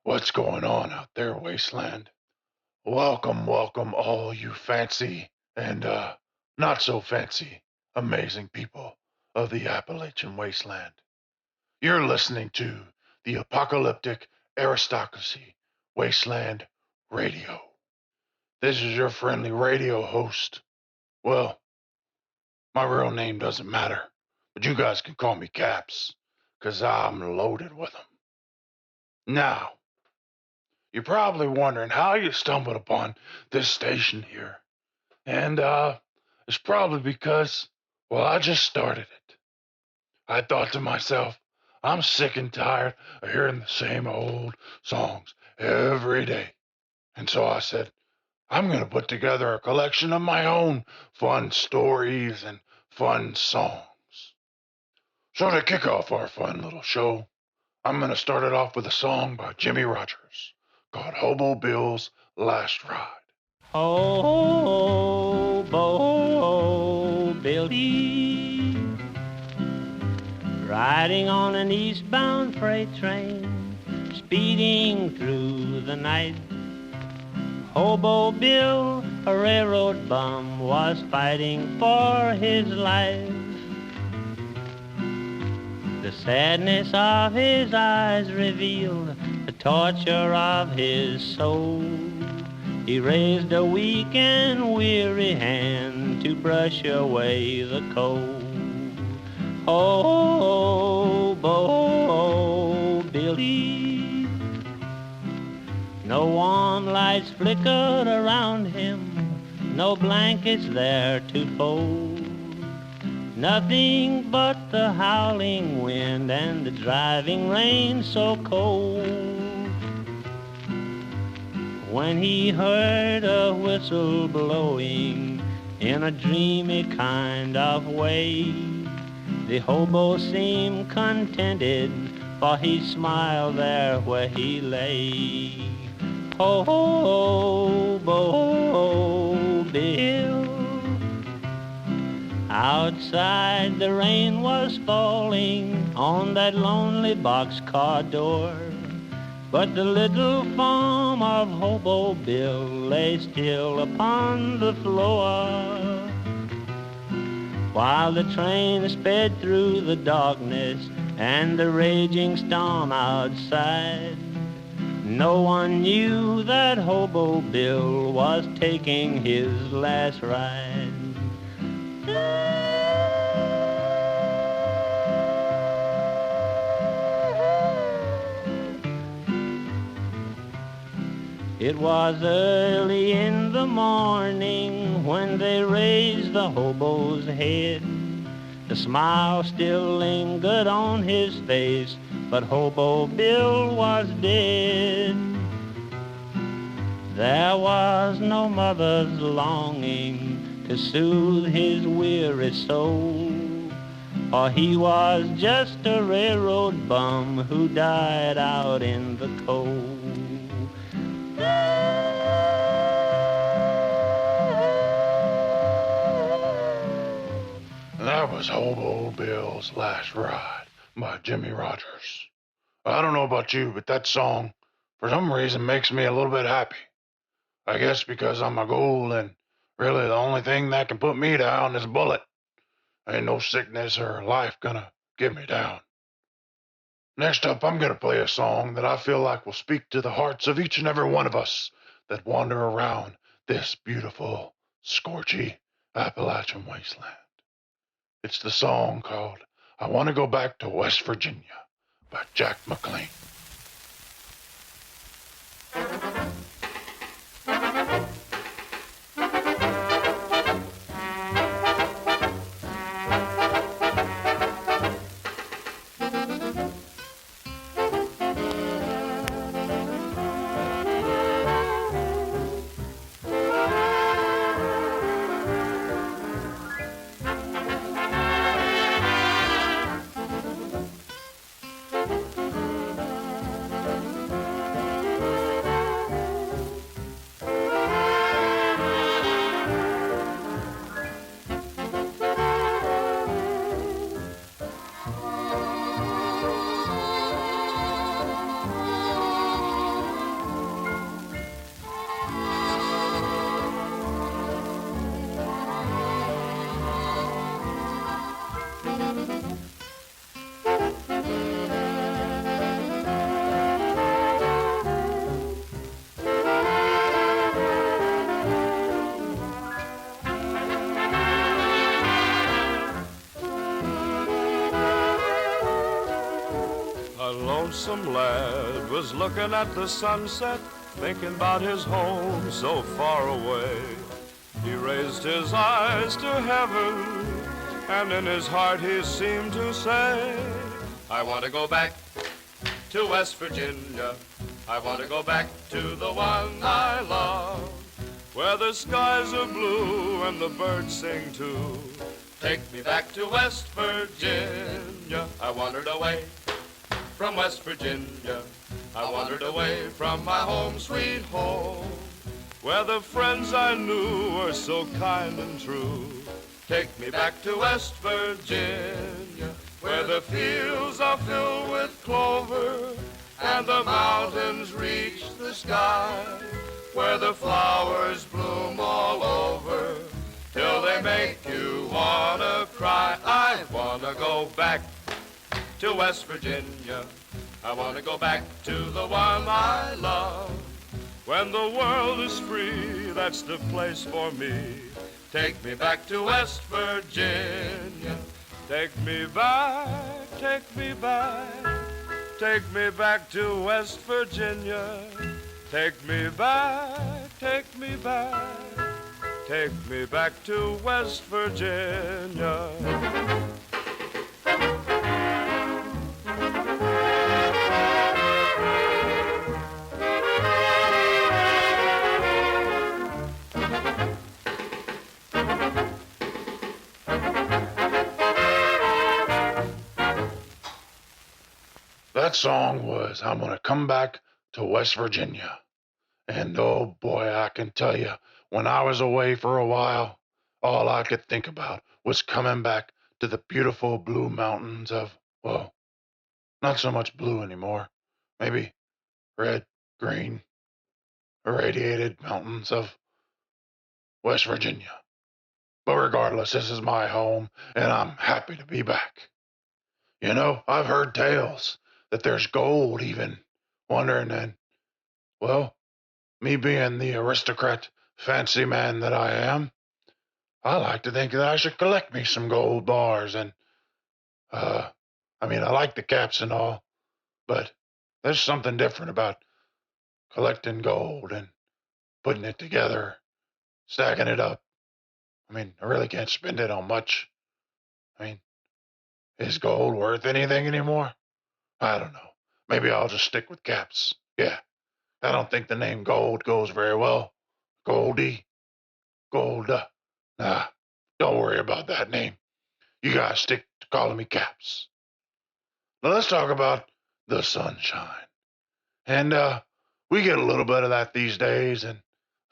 What's going on out there, Wasteland? Welcome, welcome, all you fancy and not so fancy, amazing people of the Appalachian Wasteland. You're listening to the Apocalyptic Aristocracy Wasteland Radio. This is your friendly radio host. Well, my real name doesn't matter, but you guys can call me Capz, because I'm loaded with them. Now, you're probably wondering how you stumbled upon this station here. And it's probably because, well, I just started it. I thought to myself, I'm sick and tired of hearing the same old songs every day. And so I said, I'm going to put together a collection of my own fun stories and fun songs. So to kick off our fun little show, I'm going to start it off with a song by Jimmy Rogers called Hobo Bill's Last Ride. Hobo Billy, riding on an eastbound freight train, speeding through the night. Hobo Bill, a railroad bum, was fighting for his life. The sadness of his eyes revealed the torture of his soul. He raised a weak and weary hand to brush away the cold. Hobo Billy, no warm lights flickered around him, no blankets there to fold. Nothing but the howling wind and the driving rain so cold. When he heard a whistle blowing in a dreamy kind of way, the hobo seemed contented, for he smiled there where he lay. Hobo Bill, outside the rain was falling on that lonely boxcar door, but the little form of Hobo Bill lay still upon the floor. While the train sped through the darkness and the raging storm outside, no one knew that Hobo Bill was taking his last ride. It was early in the morning when they raised the hobo's head. The smile still lingered on his face, but Hobo Bill was dead. There was no mother's longing to soothe his weary soul, for he was just a railroad bum who died out in the cold. That was Hobo Bill's Last Ride by Jimmy Rogers. I don't know about you, but that song, for some reason, makes me a little bit happy. I guess because I'm a ghoul and really the only thing that can put me down is a bullet. Ain't no sickness or life gonna get me down. Next up, I'm gonna play a song that I feel like will speak to the hearts of each and every one of us that wander around this beautiful, scorchy Appalachian wasteland. It's the song called I Want to Go Back to West Virginia by Jack McClean. lonesome lad was looking at the sunset, thinking about his home so far away. He raised his eyes to heaven, and in his heart he seemed to say, I want to go back to West Virginia. I want to go back to the one I love, where the skies are blue and the birds sing too. Take me back to West Virginia. I wandered away from West Virginia. I wandered away from my home, sweet home, where the friends I knew were so kind and true. Take me back to West Virginia, where the fields are filled with clover and the mountains reach the sky, where the flowers bloom all over till they make you wanna cry. I wanna go back to West Virginia. I wanna go back to the one I love. When the world is free, that's the place for me. Take me back to West Virginia. Take me back, take me back, take me back to West Virginia. Take me back, take me back, take me back to West Virginia. That song was I'm Gonna Come Back to West Virginia. And oh boy, I can tell you, when I was away for a while, all I could think about was coming back to the beautiful blue mountains of, well, not so much blue anymore. Maybe red, green, irradiated mountains of West Virginia. But regardless, this is my home, and I'm happy to be back. You know, I've heard tales that there's gold even, wondering, and, well, me being the aristocrat, fancy man that I am, I like to think that I should collect me some gold bars, and, I like the Capz and all, but there's something different about collecting gold and putting it together, stacking it up. I really can't spend it on much. Is gold worth anything anymore? I don't know. Maybe I'll just stick with Capz. Yeah, I don't think the name Gold goes very well. Goldie, Gold. Nah, don't worry about that name. You guys stick to calling me Capz. Now let's talk about the sunshine. And we get a little bit of that these days, and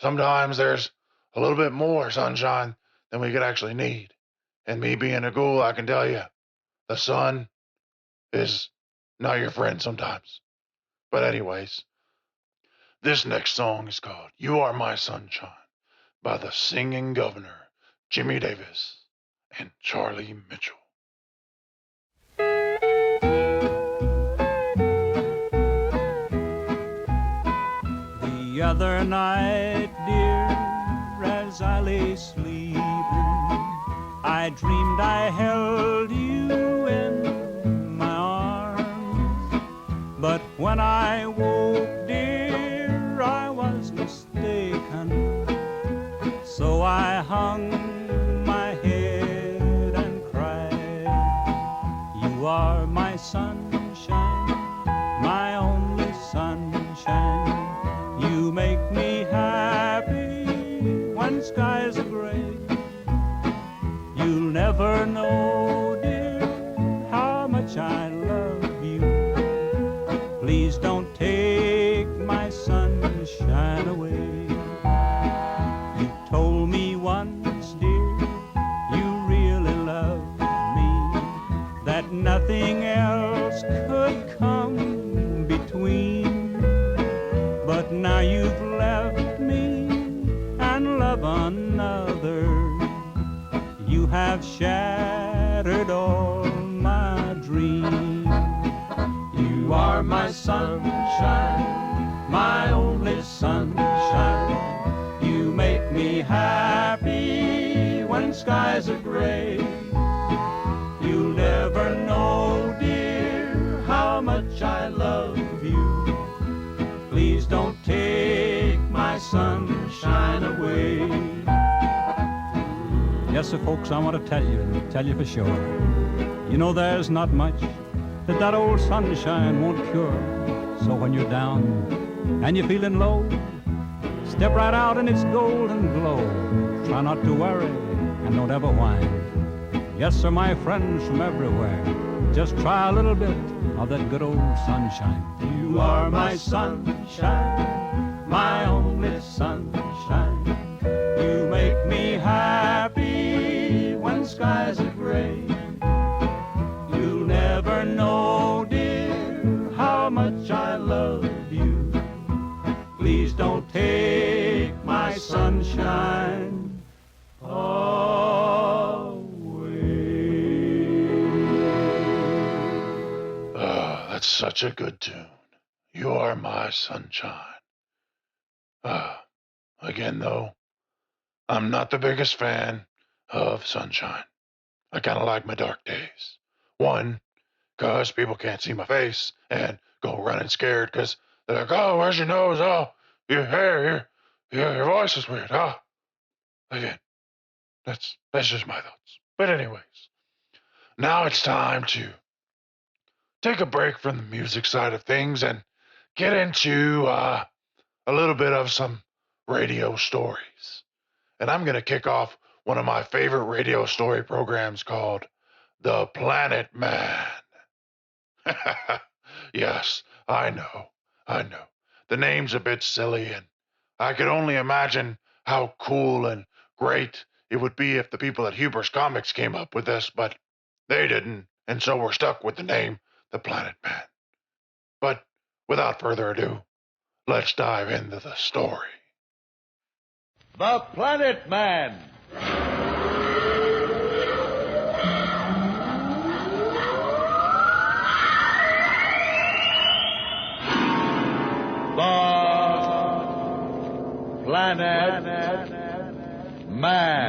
sometimes there's a little bit more sunshine than we could actually need. And me being a ghoul, I can tell you, the sun is not your friend sometimes. But anyways, this next song is called You Are My Sunshine by the Singing Governor, Jimmy Davis, and Charlie Mitchell. The other night, dear, as I lay sleeping, I dreamed I held you in my arms. But when I woke, dear, I was mistaken. So I hung my head and cried. You are my sunshine, my only sunshine. You make me happy when skies are gray. You'll never know, dear, how much I love you. Please don't take my sunshine away. You told me once, dear, you really loved me, that nothing else could come between. But now you've left me and love another. You have shattered all my dreams. You are my sunshine, my only sunshine. You make me happy when skies are gray. You'll never know, dear, how much I love Yes, sir, folks, I want to tell you for sure. You know there's not much that old sunshine won't cure. So when you're down and you're feeling low, step right out in its golden glow. Try not to worry and don't ever whine. Yes, sir, my friends from everywhere, just try a little bit of that good old sunshine. You are my sunshine, my only sunshine. You make me happy when skies are gray. You'll never know, dear, how much I love you. Please don't take my sunshine That's such a good tune. You are my sunshine. Again, though, I'm not the biggest fan of sunshine. I kind of like my dark days. One, because people can't see my face and go running scared because they're like, oh, where's your nose? Oh, your hair, your voice is weird. Oh, again, that's just my thoughts. But anyways, now it's time to take a break from the music side of things and get into a little bit of some radio stories. And I'm going to kick off one of my favorite radio story programs called The Planet Man. Yes, I know. The name's a bit silly, and I could only imagine how cool and great it would be if the people at Huber's Comics came up with this, but they didn't, and so we're stuck with the name The Planet Man. But without further ado, let's dive into the story. The Planet Man. The Planet Man.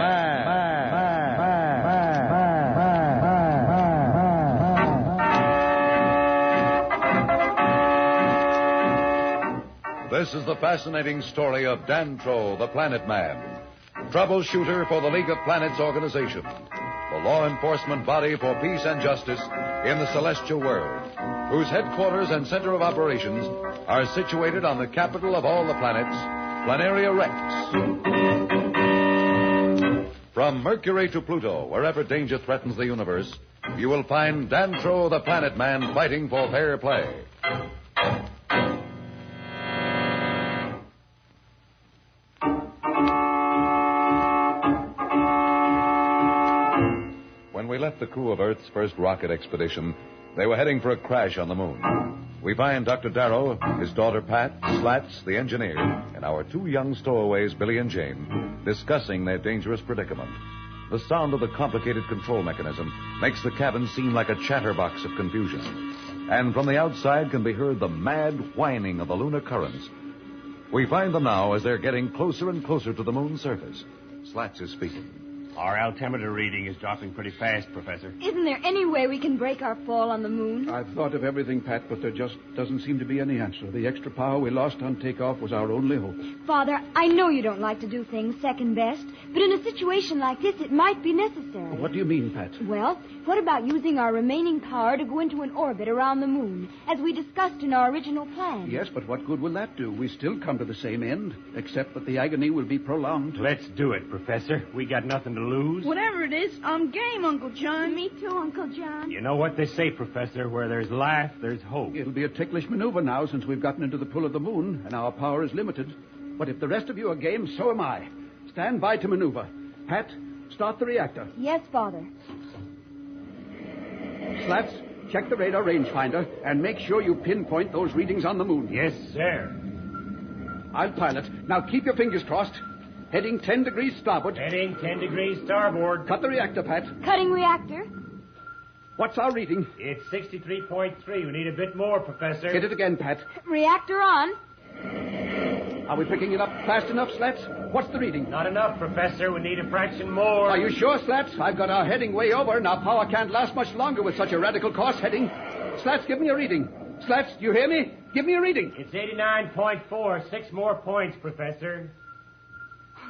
This is the fascinating story of Dantro, the Planet Man, troubleshooter for the League of Planets organization, the law enforcement body for peace and justice in the celestial world, whose headquarters and center of operations are situated on the capital of all the planets, Planaria Rex. From Mercury to Pluto, wherever danger threatens the universe, you will find Dantro, the Planet Man, fighting for fair play. When we left the crew of Earth's first rocket expedition, they were heading for a crash on the moon. We find Dr. Darrow, his daughter Pat, Slats, the engineer, and our two young stowaways, Billy and Jane, discussing their dangerous predicament. The sound of the complicated control mechanism makes the cabin seem like a chatterbox of confusion. And from the outside can be heard the mad whining of the lunar currents. We find them now as they're getting closer and closer to the moon's surface. Slats is speaking. Our altimeter reading is dropping pretty fast, Professor. Isn't there any way we can break our fall on the moon? I've thought of everything, Pat, but there just doesn't seem to be any answer. The extra power we lost on takeoff was our only hope. Father, I know you don't like to do things second best, but in a situation like this, it might be necessary. What do you mean, Pat? Well, what about using our remaining power to go into an orbit around the moon, as we discussed in our original plan? Yes, but what good will that do? We still come to the same end, except that the agony will be prolonged. Let's do it, Professor. We got nothing to lose. Whatever it is, I'm game, Uncle John. Me too, Uncle John. You know what they say, Professor, where there's life, there's hope. It'll be a ticklish maneuver now since we've gotten into the pull of the moon, and our power is limited. But if the rest of you are game, so am I. Stand by to maneuver. Pat, start the reactor. Yes, Father. Slats, check the radar rangefinder and make sure you pinpoint those readings on the moon. Yes, sir. I'll pilot. Now keep your fingers crossed. Heading 10 degrees starboard. Heading 10 degrees starboard. Cut the reactor, Pat. Cutting reactor. What's our reading? It's 63.3. We need a bit more, Professor. Hit it again, Pat. Reactor on. Are we picking it up fast enough, Slats? What's the reading? Not enough, Professor. We need a fraction more. Are you sure, Slats? I've got our heading way over, and our power can't last much longer with such a radical course heading. Slats, give me a reading. Slats, you hear me? Give me a reading. It's 89.4. 6 more points, Professor.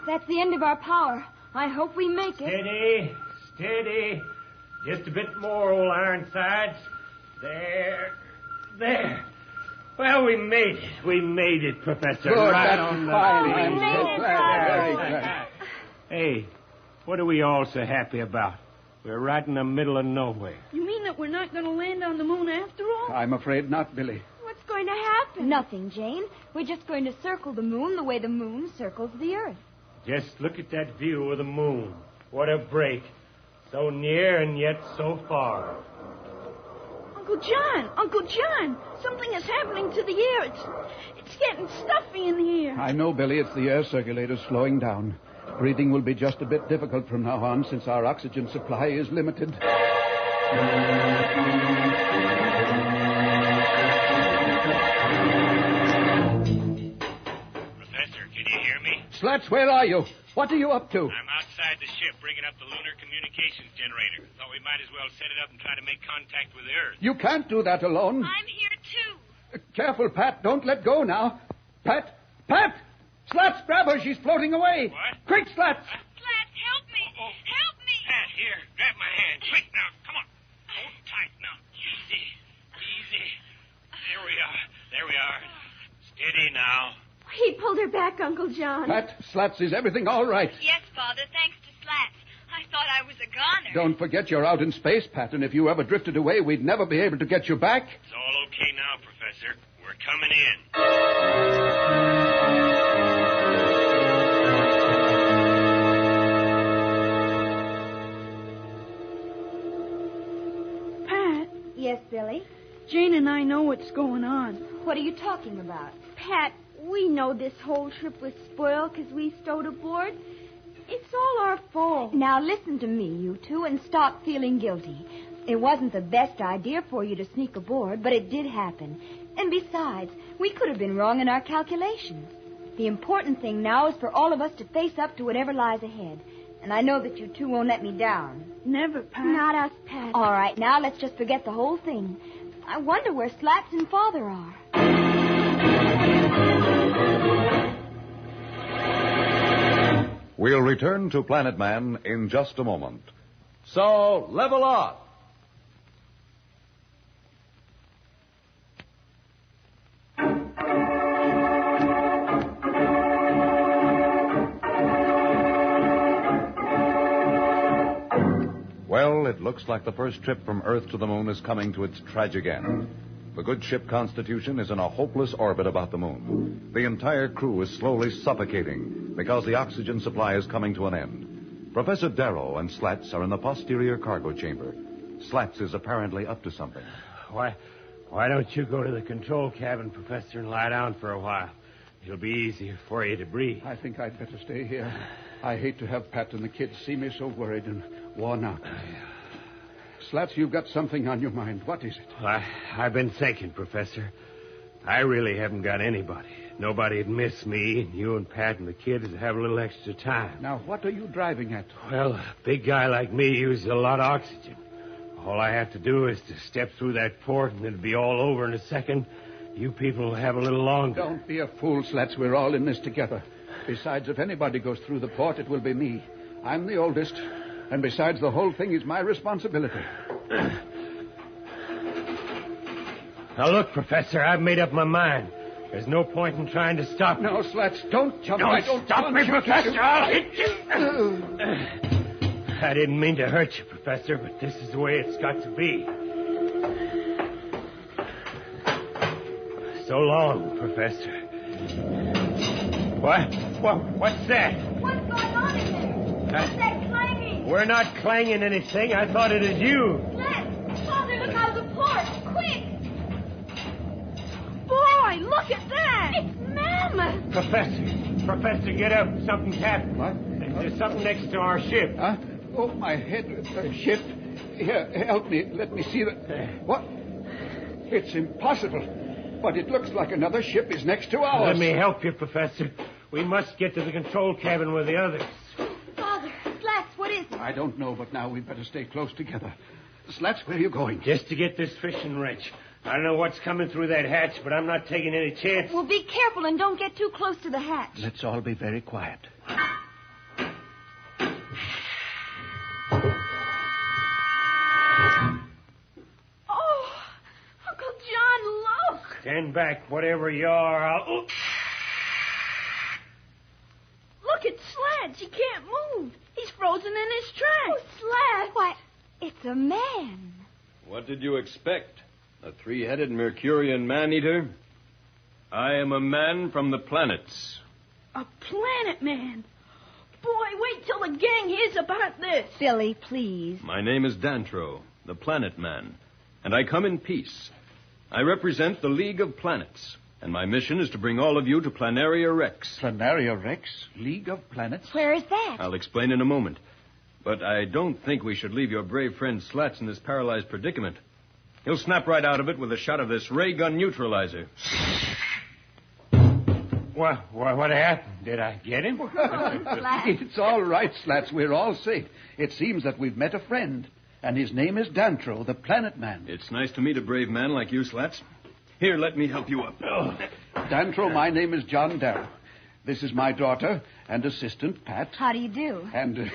That's the end of our power. I hope we make it. Steady, steady. Just a bit more, old Ironsides. There. Well, we made it. We made it, Professor. Good, right that's on the fine. feet. I'm so glad. Very glad. Hey, what are we all so happy about? We're right in the middle of nowhere. You mean that we're not going to land on the moon after all? I'm afraid not, Billy. What's going to happen? Nothing, Jane. We're just going to circle the moon the way the moon circles the earth. Just look at that view of the moon. What a break. So near and yet so far. Uncle John, something is happening to the air. It's getting stuffy in here. I know, Billy. It's the air circulator slowing down. Breathing will be just a bit difficult from now on since our oxygen supply is limited. Professor, can you hear me? Slats, where are you? What are you up to? I'm outside the ship bringing up the lunar communications generator. Thought we might as well set it up and try to make contact with the Earth. You can't do that alone. I'm here, too. Careful, Pat. Don't let go now. Pat! Slats, grab her. She's floating away. What? Quick, Slats! Slats, help me. Help me. Pat, here, grab my hand. Quick now, come on. Hold tight now. Easy. There we are. Steady now. He pulled her back, Uncle John. Pat, Slats, is everything all right? Yes, Father, thanks to Slats. I thought I was a goner. Don't forget you're out in space, Pat, and if you ever drifted away, we'd never be able to get you back. It's all okay now, Professor. We're coming in. Pat, Yes, Billy? Jane and I know what's going on. What are you talking about? Pat, we know this whole trip was spoiled because we stowed aboard. It's all our fault. Now listen to me, you two, and stop feeling guilty. It wasn't the best idea for you to sneak aboard, but it did happen. And besides, we could have been wrong in our calculations. The important thing now is for all of us to face up to whatever lies ahead. And I know that you two won't let me down. Never, Pat. Not us, Pat. All right, now let's just forget the whole thing. I wonder where Slats and Father are. We'll return to Planet Man in just a moment. So, level up. Well, it looks like the first trip from Earth to the moon is coming to its tragic end. The good ship Constitution is in a hopeless orbit about the moon. The entire crew is slowly suffocating because the oxygen supply is coming to an end. Professor Darrow and Slats are in the posterior cargo chamber. Slats is apparently up to something. Why don't you go to the control cabin, Professor, and lie down for a while? It'll be easier for you to breathe. I think I'd better stay here. I hate to have Pat and the kids see me so worried and worn out. Slats, you've got something on your mind. What is it? Well, I've been thinking, Professor. I really haven't got anybody. Nobody'd miss me, and you and Pat and the kids would have a little extra time. Now, what are you driving at? Well, a big guy like me uses a lot of oxygen. All I have to do is to step through that port, and it'll be all over in a second. You people will have a little longer. Don't be a fool, Slats. We're all in this together. Besides, if anybody goes through the port, it will be me. I'm the oldest. And besides, the whole thing is my responsibility. Now, look, Professor, I've made up my mind. There's no point in trying to stop me. No, Slats, don't jump. Don't stop me, Professor. I'll hit you. I didn't mean to hurt you, Professor, but this is the way it's got to be. So long, Professor. What's that? What's going on in there? What's that clanging? We're not clanging anything. I thought it was you. Slats! Father, look out of the port! Quick! Boy, look at that. It's Mammoth! Professor, get up. Something's happened. What? There's something next to our ship. Huh? Oh, my head. Ship. Here, help me. Let me see the... What? It's impossible. But it looks like another ship is next to ours. Let me help you, Professor. We must get to the control cabin with the others. Father, Slats, what is it? I don't know, but now we'd better stay close together. Slats, where are you going? Just to get this fishing wrench. I don't know what's coming through that hatch, but I'm not taking any chances. Well, be careful and don't get too close to the hatch. Let's all be very quiet. stand back, whatever you are. I'll... Look at Slats. He can't move. He's frozen in his tracks. Oh, Slats. Why, it's a man. What did you expect? A three-headed Mercurian man-eater? I am a man from the planets. A planet man. Boy, wait till the gang hears about this. Billy, please. My name is Dantro, the Planet Man, and I come in peace. I represent the League of Planets, and my mission is to bring all of you to Planaria Rex. Planaria Rex? League of Planets? Where is that? I'll explain in a moment. But I don't think we should leave your brave friend Slats in this paralyzed predicament. He'll snap right out of it with a shot of this ray gun neutralizer. What happened? Did I get him? It's all right, Slats. We're all safe. It seems that we've met a friend, and his name is Dantro, the Planet Man. It's nice to meet a brave man like you, Slats. Here, let me help you up. Dantro, my name is John Darrow. This is my daughter and assistant, Pat. How do you do? And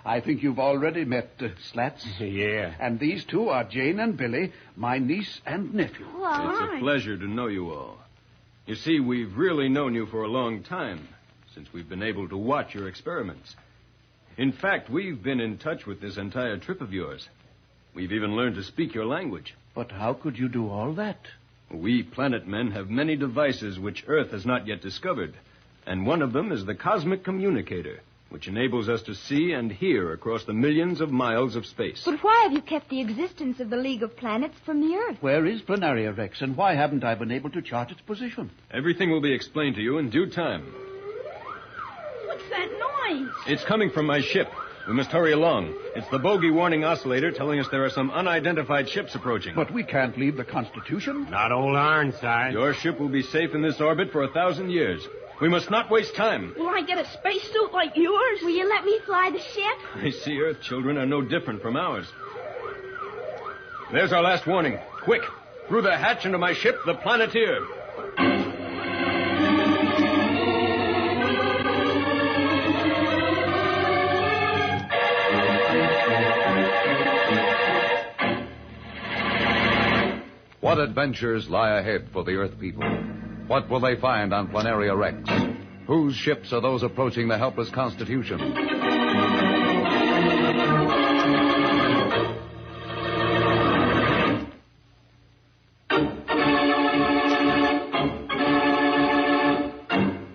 I think you've already met Slats. Yeah. And these two are Jane and Billy, my niece and nephew. Well, It's a pleasure to know you all. You see, we've really known you for a long time, since we've been able to watch your experiments. In fact, we've been in touch with this entire trip of yours. We've even learned to speak your language. But how could you do all that? We planet men have many devices which Earth has not yet discovered, and one of them is the cosmic communicator, which enables us to see and hear across the millions of miles of space. but why have you kept the existence of the League of Planets from the Earth? Where is Planaria Rex, and why haven't I been able to chart its position? Everything will be explained to you in due time. What's that noise? It's coming from my ship. We must hurry along. It's the bogey warning oscillator telling us there are some unidentified ships approaching. But we can't leave the Constitution. Not old Ironside. Your ship will be safe in this orbit for 1,000 years. We must not waste time. Will I get a spacesuit like yours? Will you let me fly the ship? I see Earth children are no different from ours. There's our last warning. Quick, through the hatch into my ship, the Planeteer. What adventures lie ahead for the Earth people? What will they find on Planaria Rex? Whose ships are those approaching the helpless Constitution?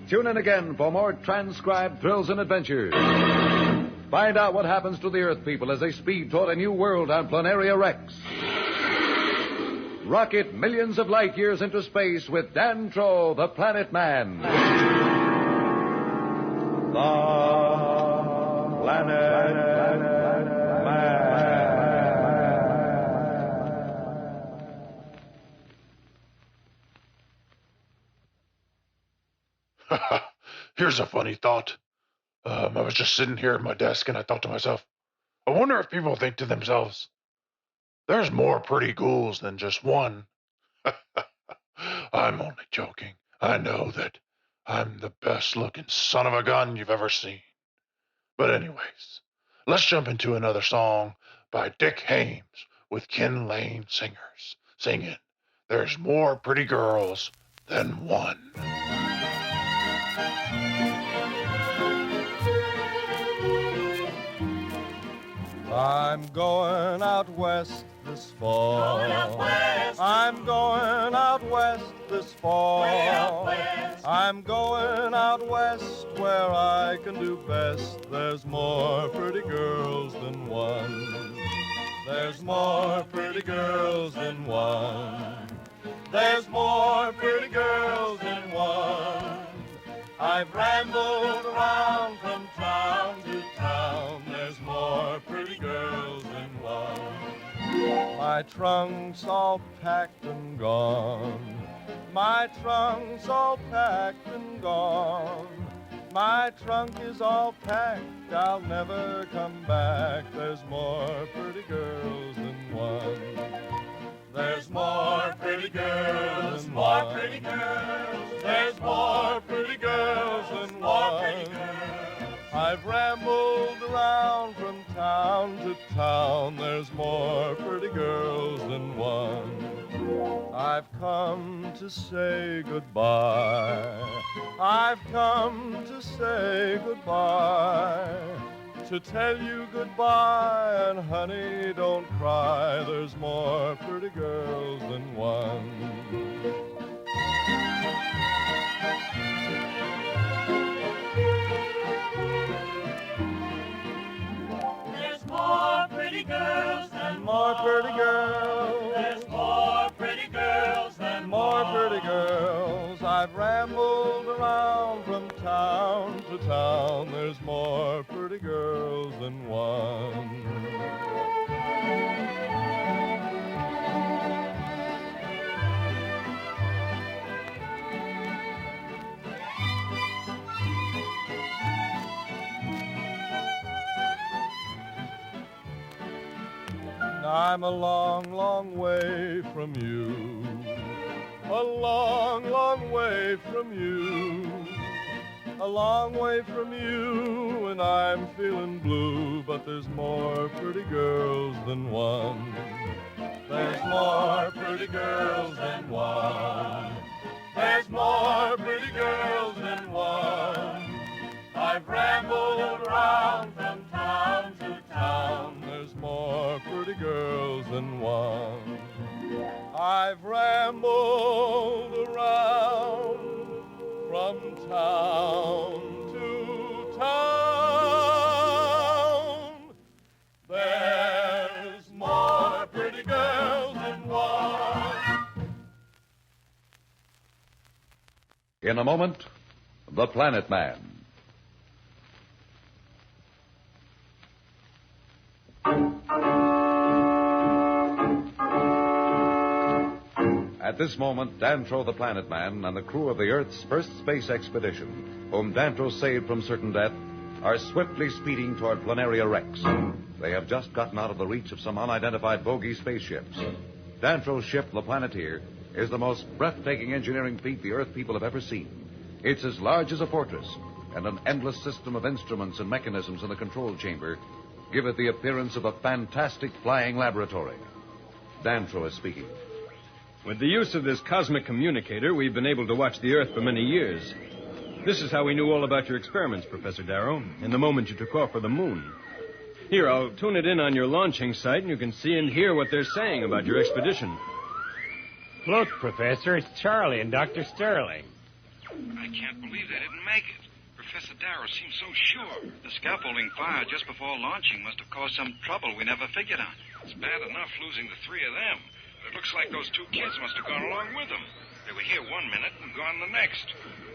Tune in again for more transcribed thrills and adventures. Find out what happens to the Earth people as they speed toward a new world on Planaria Rex. Rocket millions of light years into space with Dantro, the Planet Man. The Planet Man. Here's a funny thought. I was just sitting here at my desk and I thought to myself, I wonder if people think to themselves, there's more pretty ghouls than just one. I'm only joking. I know that I'm the best-looking son of a gun you've ever seen. But anyways, let's jump into another song by Dick Hames with Ken Lane Singers singing, There's More Pretty Girls Than One. I'm going out west this fall. I'm going out west this fall. I'm going out west where I can do best. There's more pretty girls than one. There's more pretty girls than one. There's more pretty girls than one. I've rambled around from town to town. There's more pretty girls than one. My trunk's all packed and gone. My trunk's all packed and gone. My trunk is all packed. I'll never come back. There's more pretty girls than one. There's more pretty girls than one. More pretty girls. There's more pretty girls than one. I've rambled around from town to town. There's more pretty girls than one. I've come to say goodbye. I've come to say goodbye. To tell you goodbye, and honey, don't cry. There's more pretty girls than one. There's more pretty girls than more pretty girls. There's more pretty girls than more pretty girls. I've rambled around from town to town. There's more pretty girls than one. I'm a long, long way from you. A long, long way from you. A long way from you, and I'm feeling blue. But there's more pretty girls than one. There's more pretty girls than one. There's more pretty girls than one. I've rambled around from town to town. There's more pretty girls than one. I've rambled around from town to town. There's more pretty girls than one. In a moment, The Planet Man. At this moment, Dantro the Planet Man and the crew of the Earth's first space expedition, whom Dantro saved from certain death, are swiftly speeding toward Planaria Rex. They have just gotten out of the reach of some unidentified bogey spaceships. Dantro's ship, the Planeteer, is the most breathtaking engineering feat the Earth people have ever seen. It's as large as a fortress, and an endless system of instruments and mechanisms in the control chamber give it the appearance of a fantastic flying laboratory. Dantro is speaking. With the use of this cosmic communicator, we've been able to watch the Earth for many years. This is how we knew all about your experiments, Professor Darrow, in the moment you took off for the moon. Here, I'll tune it in on your launching site, and you can see and hear what they're saying about your expedition. Look, Professor, it's Charlie and Dr. Sterling. I can't believe they didn't make it. Professor Darrow seems so sure. The scaffolding fire just before launching must have caused some trouble we never figured on. It's bad enough losing the three of them. It looks like those two kids must have gone along with them. They were here one minute and gone the next.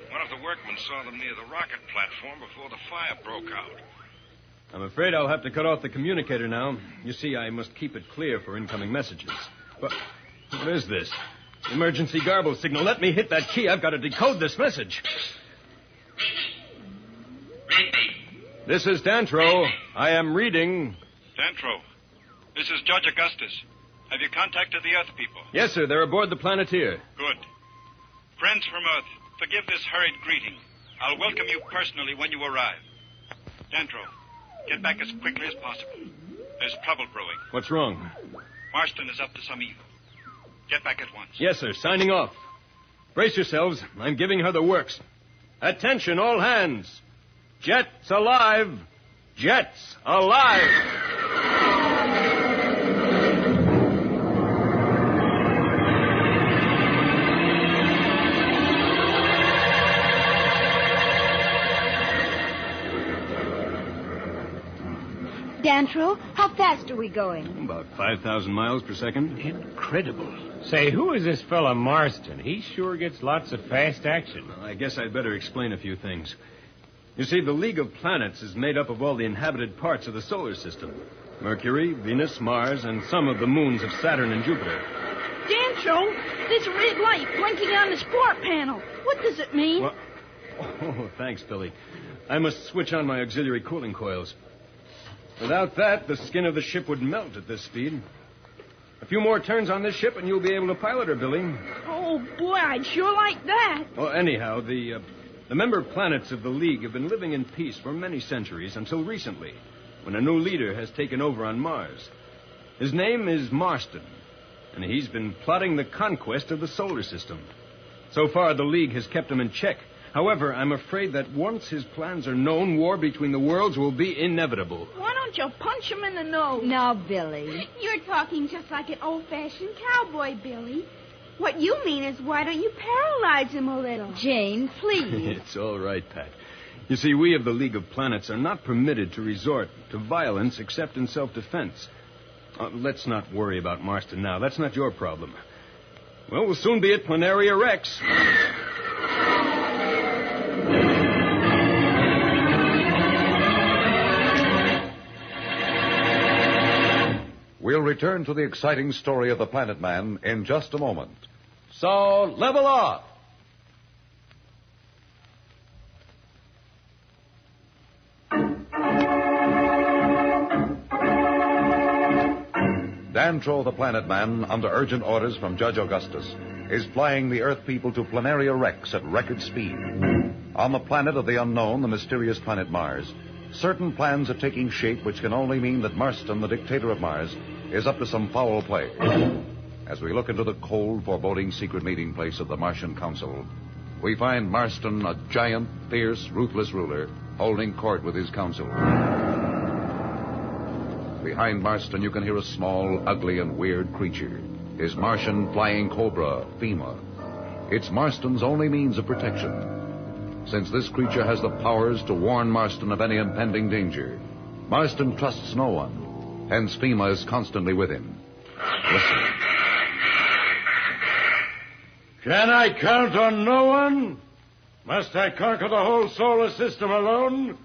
One of the workmen saw them near the rocket platform before the fire broke out. I'm afraid I'll have to cut off the communicator now. You see, I must keep it clear for incoming messages. But what is this? Emergency garble signal. Let me hit that key. I've got to decode this message. This is Dantro. I am reading. Dantro, this is Judge Augustus. Have you contacted the Earth people? Yes, sir. They're aboard the Planeteer. Good. Friends from Earth, forgive this hurried greeting. I'll welcome you personally when you arrive. Dantro, get back as quickly as possible. There's trouble brewing. What's wrong? Marston is up to some evil. Get back at once. Yes, sir. Signing off. Brace yourselves. I'm giving her the works. Attention, all hands. Jets alive. Jets alive. Dantro, how fast are we going? About 5,000 miles per second. Incredible. Say, who is this fella Marston? He sure gets lots of fast action. Well, I guess I'd better explain a few things. You see, the League of Planets is made up of all the inhabited parts of the solar system. Mercury, Venus, Mars, and some of the moons of Saturn and Jupiter. Dantro, there's a red light blinking on the sport panel. What does it mean? Well, oh, thanks, Billy. I must switch on my auxiliary cooling coils. Without that, the skin of the ship would melt at this speed. A few more turns on this ship, and you'll be able to pilot her, Billy. Oh, boy, I'd sure like that. Well, anyhow, the member planets of the League have been living in peace for many centuries until recently, when a new leader has taken over on Mars. His name is Marston. and he's been plotting the conquest of the solar system. So far, the League has kept him in check. However, I'm afraid that once his plans are known, war between the worlds will be inevitable. Why don't you punch him in the nose? Now, Billy. You're talking just like an old-fashioned cowboy, Billy. What you mean is, why don't you paralyze him a little? Jane, please. It's all right, Pat. You see, we of the League of Planets are not permitted to resort to violence except in self-defense. Let's not worry about Marston now. That's not your problem. Well, we'll soon be at Planaria Rex. We'll return to the exciting story of the Planet Man in just a moment. So, level off. Dantro the Planet Man, under urgent orders from Judge Augustus, is flying the Earth people to Planaria Rex at record speed. On the planet of the unknown, the mysterious planet Mars, certain plans are taking shape which can only mean that Marston, the dictator of Mars, is up to some foul play. As we look into the cold, foreboding secret meeting place of the Martian Council, we find Marston, a giant, fierce, ruthless ruler, holding court with his council. Behind Marston, you can hear a small, ugly, and weird creature, his Martian flying cobra, FEMA. It's Marston's only means of protection. Since this creature has the powers to warn Marston of any impending danger, Marston trusts no one. Hence, FEMA is constantly with him. Listen. Can I count on no one? Must I conquer the whole solar system alone?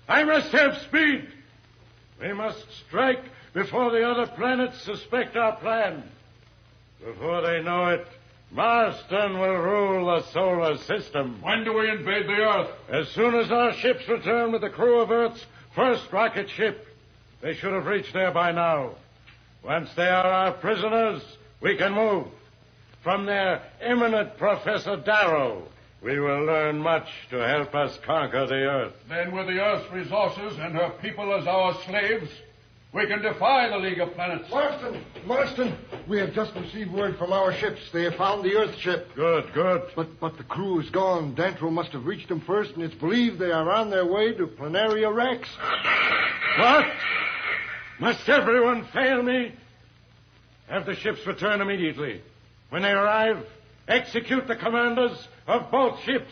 I must have speed. We must strike before the other planets suspect our plan. Before they know it, Marston will rule the solar system. When do we invade the Earth? As soon as our ships return with the crew of Earth's first rocket ship. They should have reached there by now. Once they are our prisoners, we can move. From their eminent Professor Darrow, we will learn much to help us conquer the Earth. Then with the Earth's resources and her people as our slaves, we can defy the League of Planets. Marston, we have just received word from our ships. They have found the Earth ship. Good. But the crew is gone. Dantro must have reached them first, and it's believed they are on their way to Planaria Rex. What? Must everyone fail me? Have the ships return immediately. When they arrive, execute the commanders of both ships.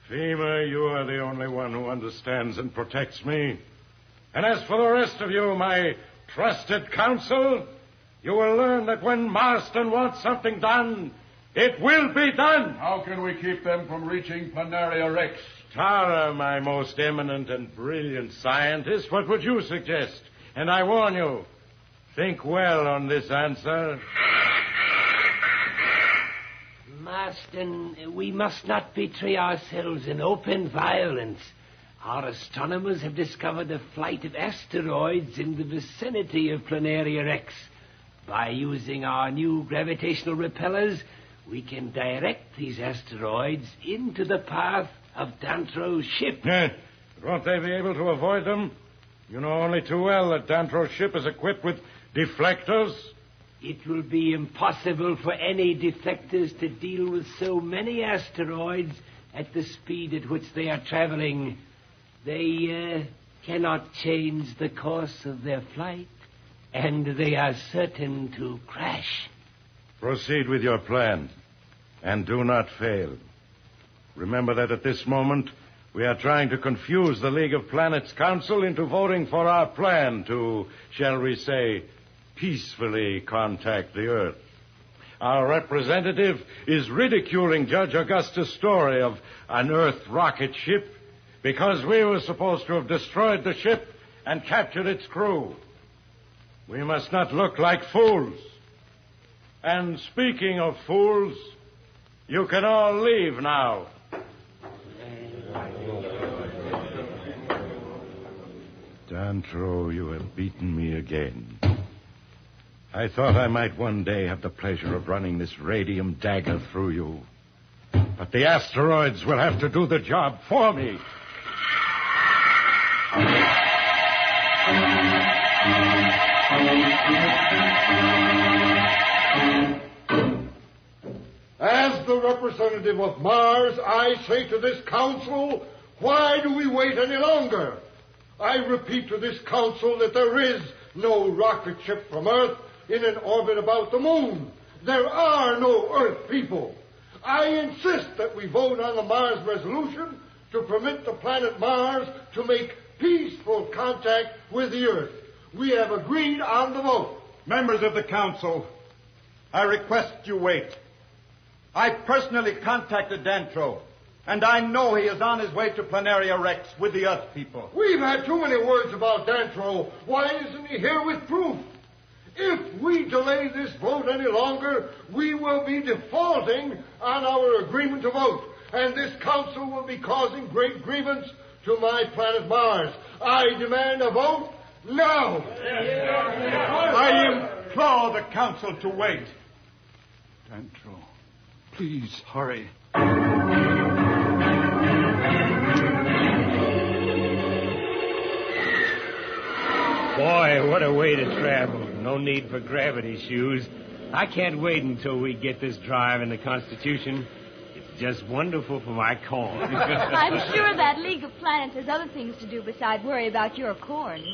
FEMA, you are the only one who understands and protects me. And as for the rest of you, my trusted council, you will learn that when Marston wants something done, it will be done. How can we keep them from reaching Planaria Rex? Tara, my most eminent and brilliant scientist, what would you suggest? And I warn you, think well on this answer. Marston, we must not betray ourselves in open violence. Our astronomers have discovered a flight of asteroids in the vicinity of Planaria Rex. By using our new gravitational repellers, we can direct these asteroids into the path of Dantro's ship. Won't they be able to avoid them? You know only too well that Dantro's ship is equipped with deflectors. It will be impossible for any deflectors to deal with so many asteroids at the speed at which they are traveling. They cannot change the course of their flight, and they are certain to crash. Proceed with your plan, and do not fail. Remember that at this moment, we are trying to confuse the League of Planets Council into voting for our plan to, shall we say, peacefully contact the Earth. Our representative is ridiculing Judge Augustus' story of an Earth rocket ship because we were supposed to have destroyed the ship and captured its crew. We must not look like fools. And speaking of fools, you can all leave now. Dantro, you have beaten me again. I thought I might one day have the pleasure of running this radium dagger through you. But the asteroids will have to do the job for me. As the representative of Mars, I say to this council, why do we wait any longer? I repeat to this council that there is no rocket ship from Earth in an orbit about the moon. There are no Earth people. I insist that we vote on the Mars resolution to permit the planet Mars to make peaceful contact with the Earth. We have agreed on the vote. Members of the council, I request you wait. I personally contacted Dantro, and I know he is on his way to Planaria Rex with the Earth people. We've had too many words about Dantro. Why isn't he here with proof? If we delay this vote any longer, we will be defaulting on our agreement to vote, and this council will be causing great grievance to my planet Mars. I demand a vote now. I implore the council to wait. Dantro, please hurry. Boy, what a way to travel. No need for gravity shoes. I can't wait until we get this drive in the Constitution. It's just wonderful for my corn. I'm sure that League of Planets has other things to do besides worry about your corn.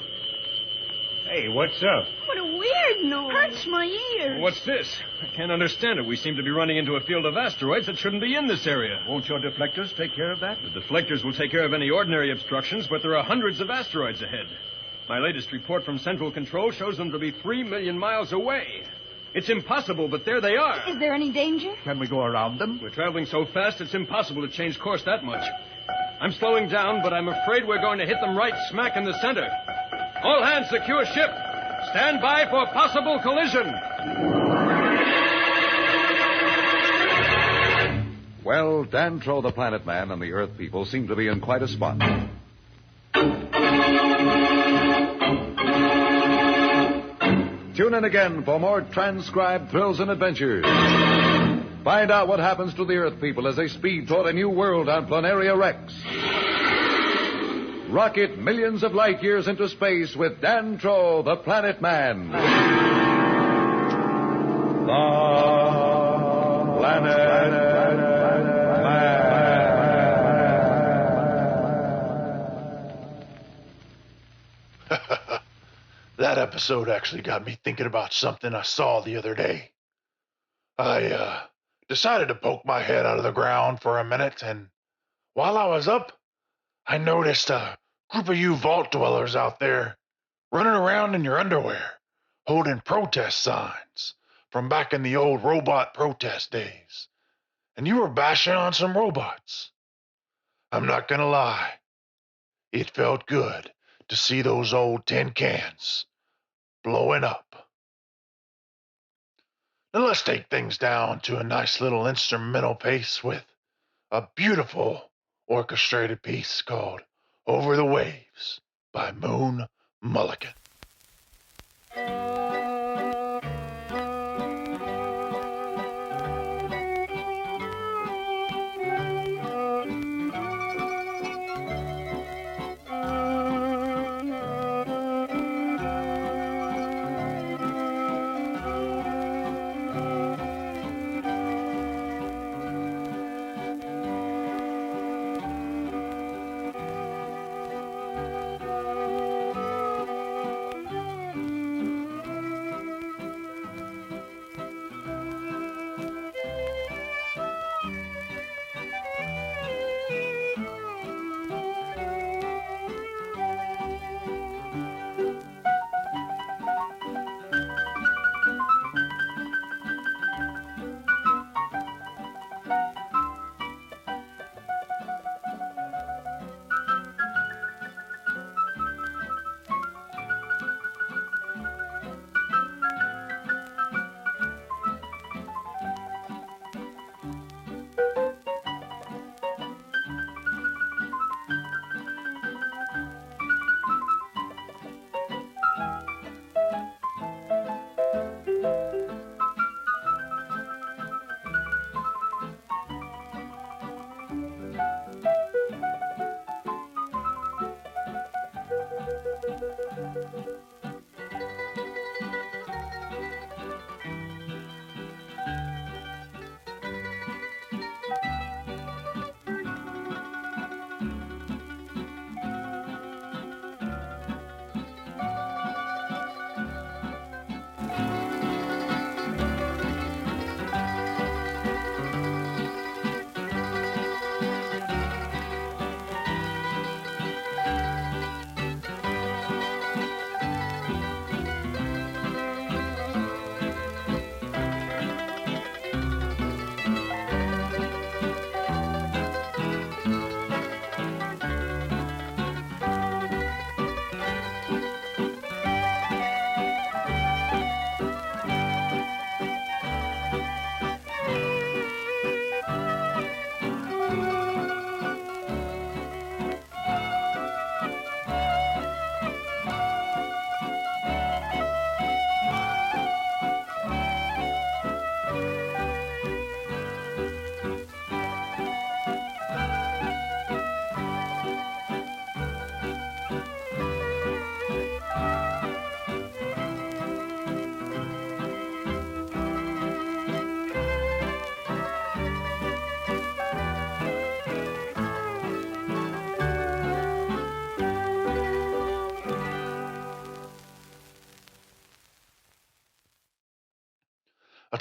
Hey, what's up? What a weird noise. Hurts my ears. What's this? I can't understand it. We seem to be running into a field of asteroids that shouldn't be in this area. Won't your deflectors take care of that? The deflectors will take care of any ordinary obstructions, but there are hundreds of asteroids ahead. My latest report from Central Control shows them to be 3 million miles away. It's impossible, but there they are. Is there any danger? Can we go around them? We're traveling so fast, it's impossible to change course that much. I'm slowing down, but I'm afraid we're going to hit them right smack in the center. All hands secure ship. Stand by for possible collision. Well, Dantro the Planet Man and the Earth people seem to be in quite a spot. Tune in again for more transcribed thrills and adventures. Find out what happens to the Earth people as they speed toward a new world on Planaria Rex. Rocket millions of light years into space with Dantro, the Planet Man. The Planet Man. That episode actually got me thinking about something I saw the other day. I decided to poke my head out of the ground for a minute, and while I was up, I noticed a group of you vault dwellers out there running around in your underwear, holding protest signs from back in the old robot protest days. And you were bashing on some robots. I'm not gonna lie. It felt good to see those old tin cans blowing up. Now let's take things down to a nice little instrumental pace with a beautiful orchestrated piece called Over the Waves by Moon Mullican.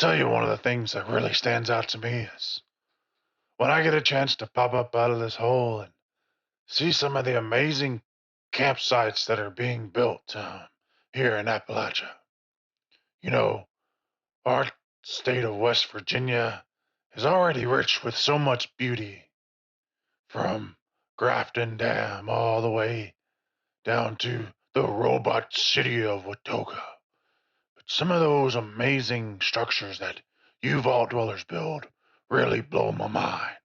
tell you one of the things that really stands out to me is when I get a chance to pop up out of this hole and see some of the amazing campsites that are being built here in Appalachia. You know, our state of West Virginia is already rich with so much beauty, from Grafton Dam all the way down to the robot city of Watoga. But some of those amazing structures that you vault dwellers build really blow my mind.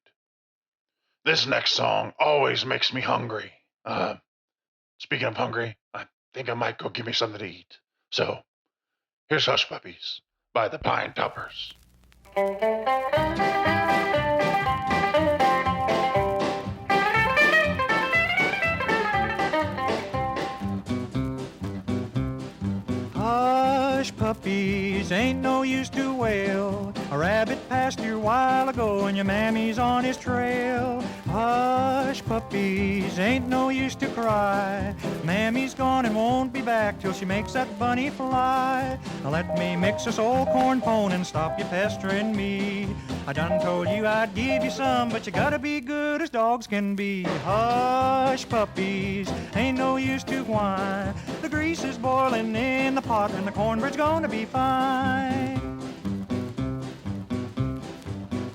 This next song always makes me hungry. Speaking of hungry, I think I might go give me something to eat. So, here's Hush Puppies by the Pinetoppers. Hush puppies, ain't no use to wail. A rabbit passed here a while ago and your mammy's on his trail. Hush puppies, ain't no use to cry. Mammy's gone and won't be back till she makes that bunny fly. Now let me mix us old corn pone and stop you pestering me. I done told you I'd give you some, but you gotta be good as dogs can be. Hush puppies, ain't no use to whine. The grease is boiling in the pot and the cornbread's gonna be fine.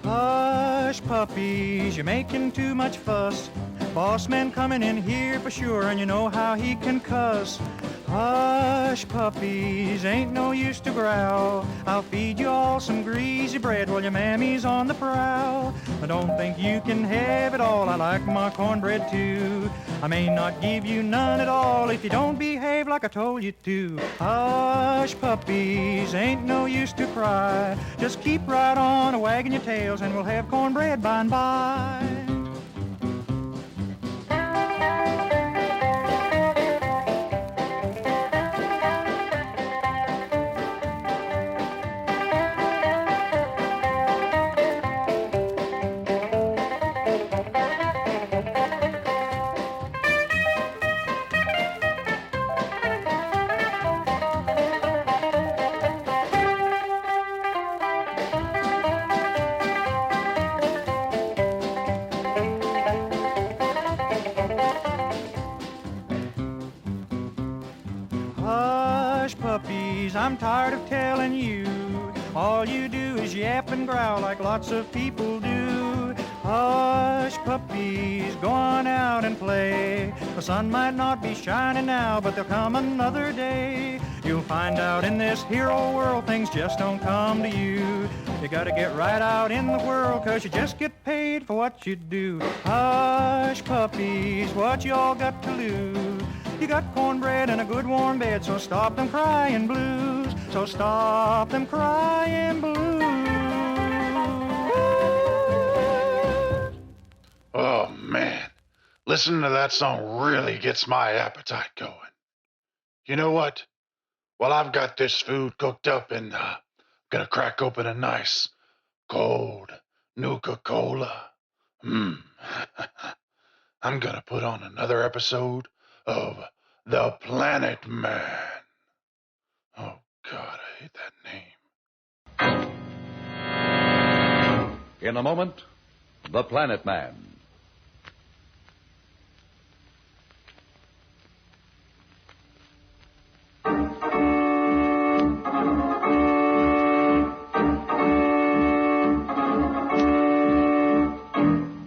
Hush puppies, you're making too much fuss. Boss man coming in here for sure, and you know how he can cuss. Hush puppies, ain't no use to growl. I'll feed you all some greasy bread while your mammy's on the prowl. I don't think you can have it all, I like my cornbread too. I may not give you none at all if you don't behave like I told you to. Hush puppies, ain't no use to cry. Just keep right on wagging your tails and we'll have cornbread by and by. I'm tired of telling you. All you do is yap and growl like lots of people do. Hush puppies, go on out and play. The sun might not be shining now, but there'll come another day. You'll find out in this hero world things just don't come to you. You gotta get right out in the world, 'cause you just get paid for what you do. Hush puppies, what you all got to lose? You got cornbread and a good warm bed, so stop them crying blues. So stop them crying blues. Oh, man. Listening to that song really gets my appetite going. You know what? While I've got this food cooked up and gonna crack open a nice cold Nuka-Cola. I'm gonna put on another episode of The Planet Man. Oh, God, I hate that name. In a moment, The Planet Man.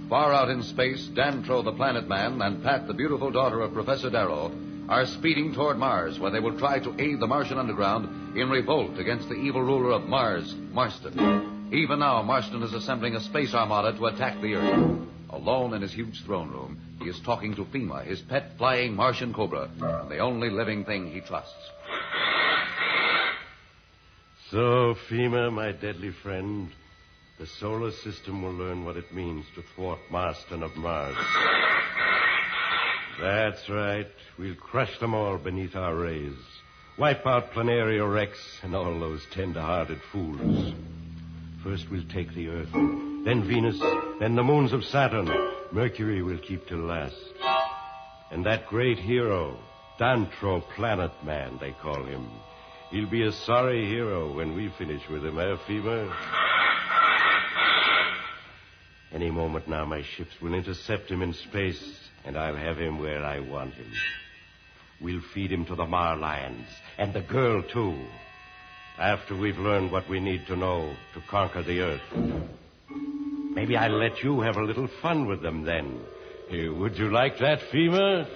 Far out in space, Dantro the Planet Man and Pat, the beautiful daughter of Professor Darrow, are speeding toward Mars, where they will try to aid the Martian underground in revolt against the evil ruler of Mars, Marston. Even now, Marston is assembling a space armada to attack the Earth. Alone in his huge throne room, he is talking to Fema, his pet flying Martian cobra, and the only living thing he trusts. So, Fema, my deadly friend, the solar system will learn what it means to thwart Marston of Mars. That's right. We'll crush them all beneath our rays. Wipe out Planaria Rex and all those tender-hearted fools. First we'll take the Earth, then Venus, then the moons of Saturn. Mercury we'll keep till last. And that great hero, Dantro Planet Man, they call him. He'll be a sorry hero when we finish with him, eh, Fever? Any moment now, my ships will intercept him in space, and I'll have him where I want him. We'll feed him to the Mar lions, and the girl, too. After we've learned what we need to know to conquer the Earth. Maybe I'll let you have a little fun with them then. Would you like that, Fever?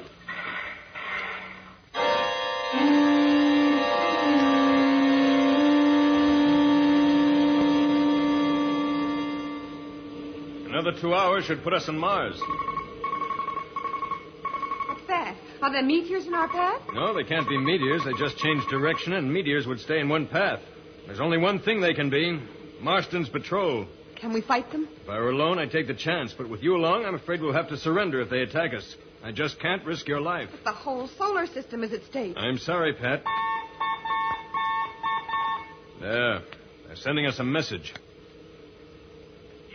Another 2 hours should put us on Mars. What's that? Are there meteors in our path? No, they can't be meteors. They just change direction, and meteors would stay in one path. There's only one thing they can be. Marston's patrol. Can we fight them? If I were alone, I'd take the chance. But with you along, I'm afraid we'll have to surrender if they attack us. I just can't risk your life. But the whole solar system is at stake. I'm sorry, Pat. There. They're sending us a message.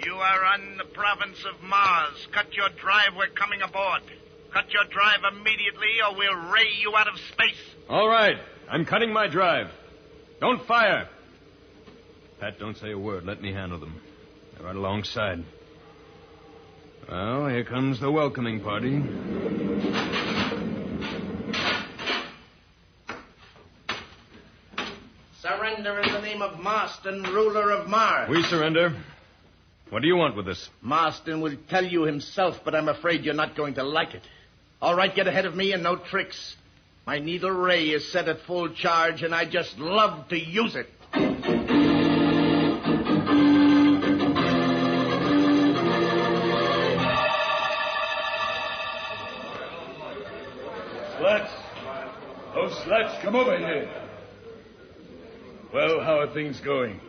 You are on the province of Mars. Cut your drive. We're coming aboard. Cut your drive immediately, or we'll ray you out of space. All right. I'm cutting my drive. Don't fire. Pat, don't say a word. Let me handle them. They're right alongside. Well, here comes the welcoming party. Surrender in the name of Marston, ruler of Mars. We surrender. What do you want with us? Marston will tell you himself, but I'm afraid you're not going to like it. All right, get ahead of me and no tricks. My needle ray is set at full charge, and I just love to use it. Slats. Oh, Slats, come over here. Well, how are things going?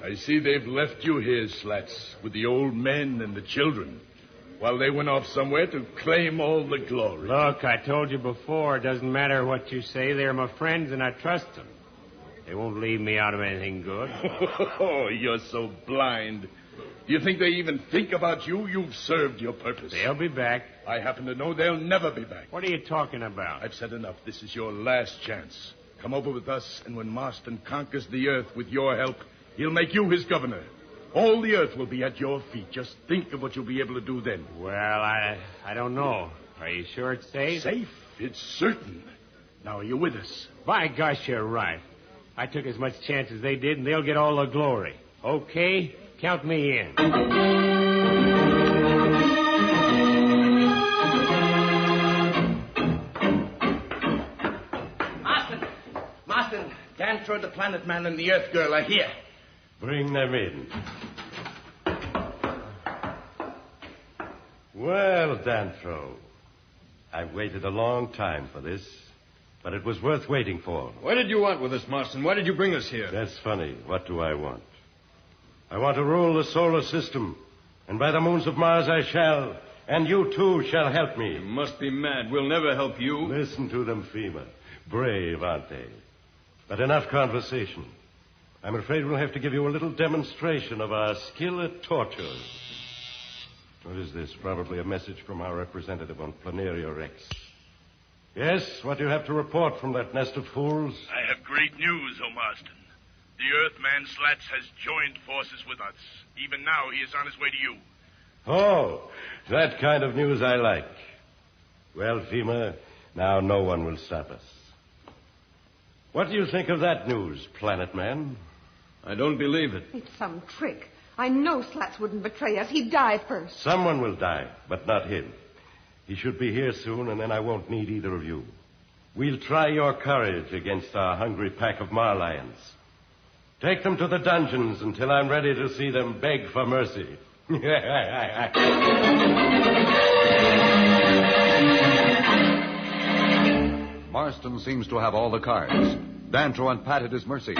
I see they've left you here, Slats, with the old men and the children, while they went off somewhere to claim all the glory. Look, I told you before, it doesn't matter what you say. They're my friends, and I trust them. They won't leave me out of anything good. Oh, you're so blind. Do you think they even think about you? You've served your purpose. They'll be back. I happen to know they'll never be back. What are you talking about? I've said enough. This is your last chance. Come over with us, and when Marston conquers the Earth with your help, he'll make you his governor. All the Earth will be at your feet. Just think of what you'll be able to do then. Well, I don't know. Are you sure it's safe? Safe? It's certain. Now, are you with us? By gosh, you're right. I took as much chance as they did, and they'll get all the glory. Okay, count me in. Marston, Dantro, the Planet Man, and the Earth Girl are here. Bring them in. Well, Dantro, I've waited a long time for this, but it was worth waiting for. What did you want with us, Marston? Why did you bring us here? That's funny. What do I want? I want to rule the solar system, and by the moons of Mars I shall, and you too shall help me. You must be mad. We'll never help you. Listen to them, Fema. Brave, aren't they? But enough conversation. I'm afraid we'll have to give you a little demonstration of our skill at torture. What is this? Probably a message from our representative on Planaria Rex. Yes, what do you have to report from that nest of fools? I have great news, O Marston. The Earthman Slats has joined forces with us. Even now, he is on his way to you. Oh, that kind of news I like. Well, Fema, now no one will stop us. What do you think of that news, Planet Man? I don't believe it. It's some trick. I know Slats wouldn't betray us. He'd die first. Someone will die, but not him. He should be here soon, and then I won't need either of you. We'll try your courage against our hungry pack of Mar lions. Take them to the dungeons until I'm ready to see them beg for mercy. Marston seems to have all the cards. Dantro and Pat at his mercy.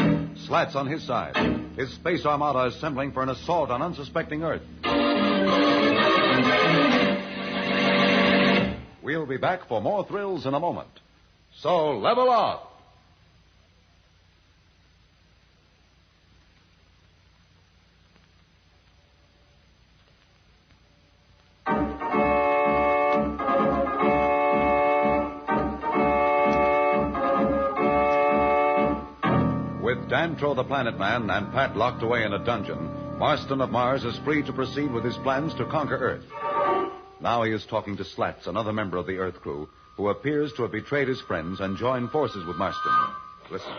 Slats on his side. His space armada assembling for an assault on unsuspecting Earth. We'll be back for more thrills in a moment. So level off. Dantro the Planet Man and Pat locked away in a dungeon, Marston of Mars is free to proceed with his plans to conquer Earth. Now he is talking to Slats, another member of the Earth crew, who appears to have betrayed his friends and joined forces with Marston. Listen.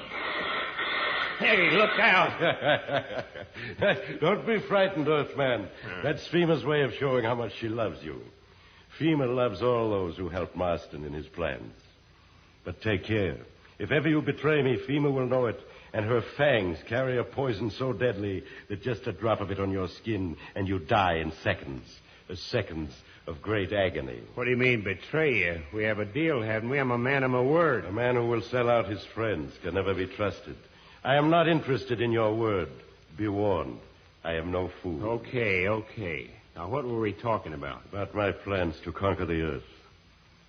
Hey, look out. Don't be frightened, Earthman. That's Fema's way of showing how much she loves you. Fema loves all those who help Marston in his plans. But take care. If ever you betray me, Fema will know it, and her fangs carry a poison so deadly that just a drop of it on your skin and you die in seconds. Seconds of great agony. What do you mean, betray you? We have a deal, haven't we? I'm a man of my word. A man who will sell out his friends can never be trusted. I am not interested in your word. Be warned. I am no fool. Okay. Now, what were we talking about? About my plans to conquer the Earth.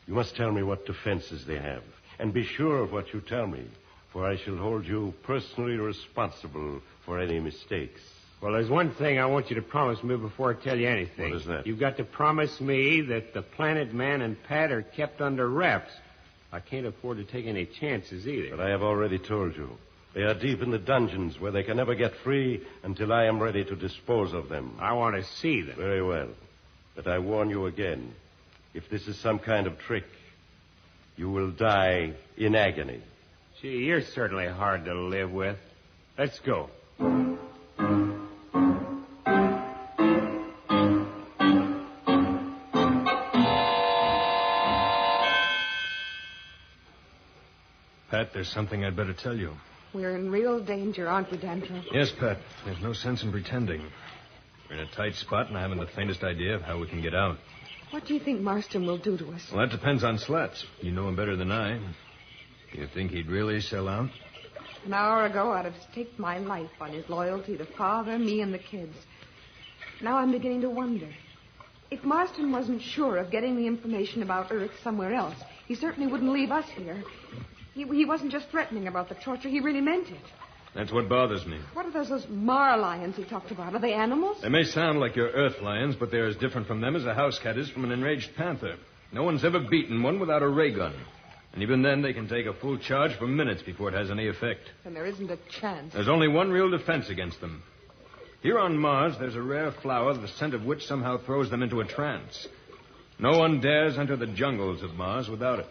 You must tell me what defenses they have. And be sure of what you tell me, for I shall hold you personally responsible for any mistakes. Well, there's one thing I want you to promise me before I tell you anything. What is that? You've got to promise me that the Planet Man and Pat are kept under wraps. I can't afford to take any chances either. But I have already told you. They are deep in the dungeons where they can never get free until I am ready to dispose of them. I want to see them. Very well. But I warn you again. If this is some kind of trick, you will die in agony. Gee, you're certainly hard to live with. Let's go. Pat, there's something I'd better tell you. We're in real danger, aren't we, Dantro? Yes, Pat. There's no sense in pretending. We're in a tight spot, and I haven't the faintest idea of how we can get out. What do you think Marston will do to us? Well, that depends on Slats. You know him better than I. Do you think he'd really sell out? An hour ago, I'd have staked my life on his loyalty to Father, me, and the kids. Now I'm beginning to wonder. If Marston wasn't sure of getting the information about Earth somewhere else, he certainly wouldn't leave us here. He wasn't just threatening about the torture. He really meant it. That's what bothers me. What are those Mar lions he talked about? Are they animals? They may sound like your Earth lions, but they're as different from them as a house cat is from an enraged panther. No one's ever beaten one without a ray gun. And even then, they can take a full charge for minutes before it has any effect. Then there isn't a chance. There's only one real defense against them. Here on Mars, there's a rare flower, the scent of which somehow throws them into a trance. No one dares enter the jungles of Mars without it.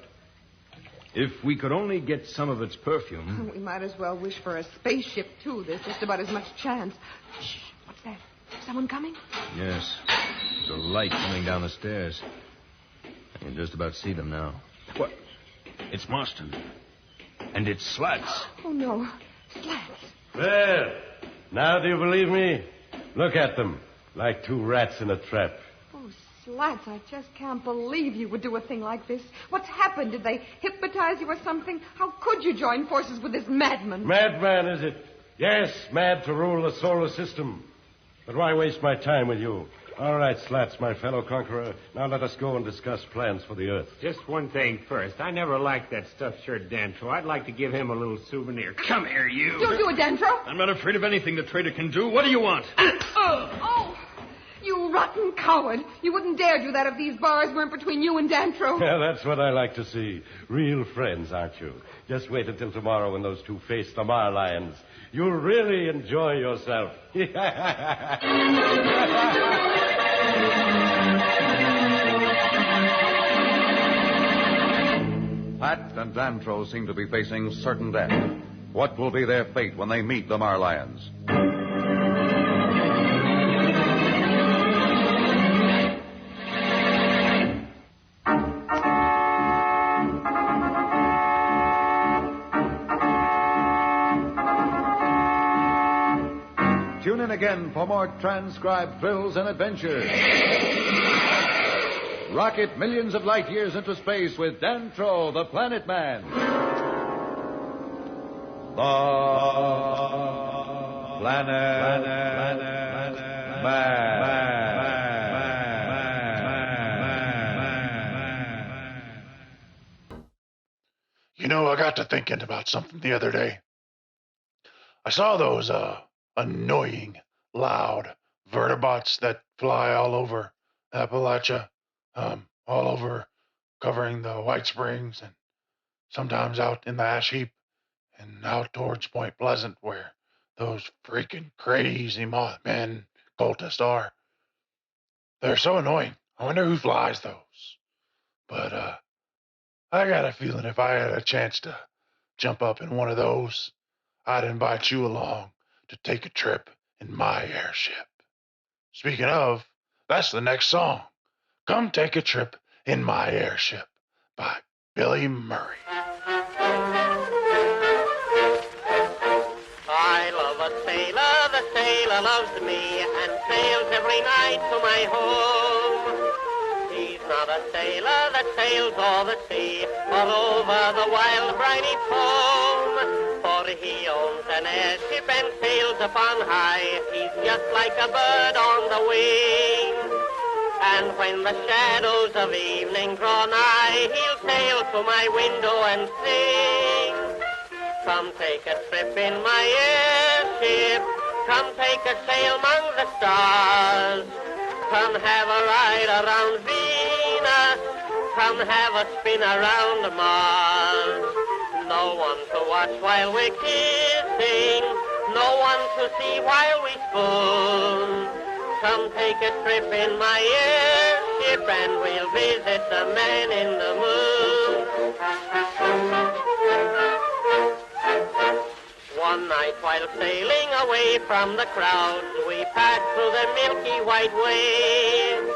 If we could only get some of its perfume... We might as well wish for a spaceship, too. There's just about as much chance. Shh, what's that? Someone coming? Yes. There's a light coming down the stairs. I can just about see them now. What? It's Marston. And it's Slats. Oh, no. Slats. Well, now do you believe me? Look at them, like two rats in a trap. Oh, Slats, I just can't believe you would do a thing like this. What's happened? Did they hypnotize you or something? How could you join forces with this madman? Madman, is it? Yes, mad to rule the solar system. But why waste my time with you? All right, Slats, my fellow conqueror. Now let us go and discuss plans for the Earth. Just one thing first. I never liked that stuffed shirt, Dantro. I'd like to give him a little souvenir. Come here, you. Don't do it, Dantro. I'm not afraid of anything the traitor can do. What do you want? Oh, you rotten coward. You wouldn't dare do that if these bars weren't between you and Dantro. Yeah, that's what I like to see. Real friends, aren't you? Just wait until tomorrow when those two face the Mar lions. You'll really enjoy yourself. Pat and Dantro seem to be facing certain death. What will be their fate when they meet the Mar lions? Tune in again for more transcribed thrills and adventures. Rocket millions of light years into space with Dantro, the Planet Man. The Planet Man. You know, I got to thinking about something the other day. I saw those, annoying, loud vertebrates that fly all over Appalachia, all over covering the White Springs and sometimes out in the ash heap. and out towards Point Pleasant where those freaking crazy Mothman cultists are. They're so annoying. I wonder who flies those. But, I got a feeling if I had a chance to jump up in one of those, I'd invite you along to take a trip in my airship. Speaking of, that's the next song. Come Take a Trip in My Airship by Billy Murray. I love a sailor, the sailor loves me, and sails every night to my home. He's not a sailor that sails o'er the sea, or over the wild briny foam. For he owns an airship and sails upon high, he's just like a bird on the wing. And when the shadows of evening draw nigh, he'll sail to my window and sing. Come take a trip in my airship, come take a sail among the stars. Come have a ride around Venus, come have a spin around Mars. No one to watch while we're kissing, no one to see while we spoon. Come take a trip in my airship and we'll visit the man in the moon. One night while sailing away from the crowds, we passed through the milky white waves.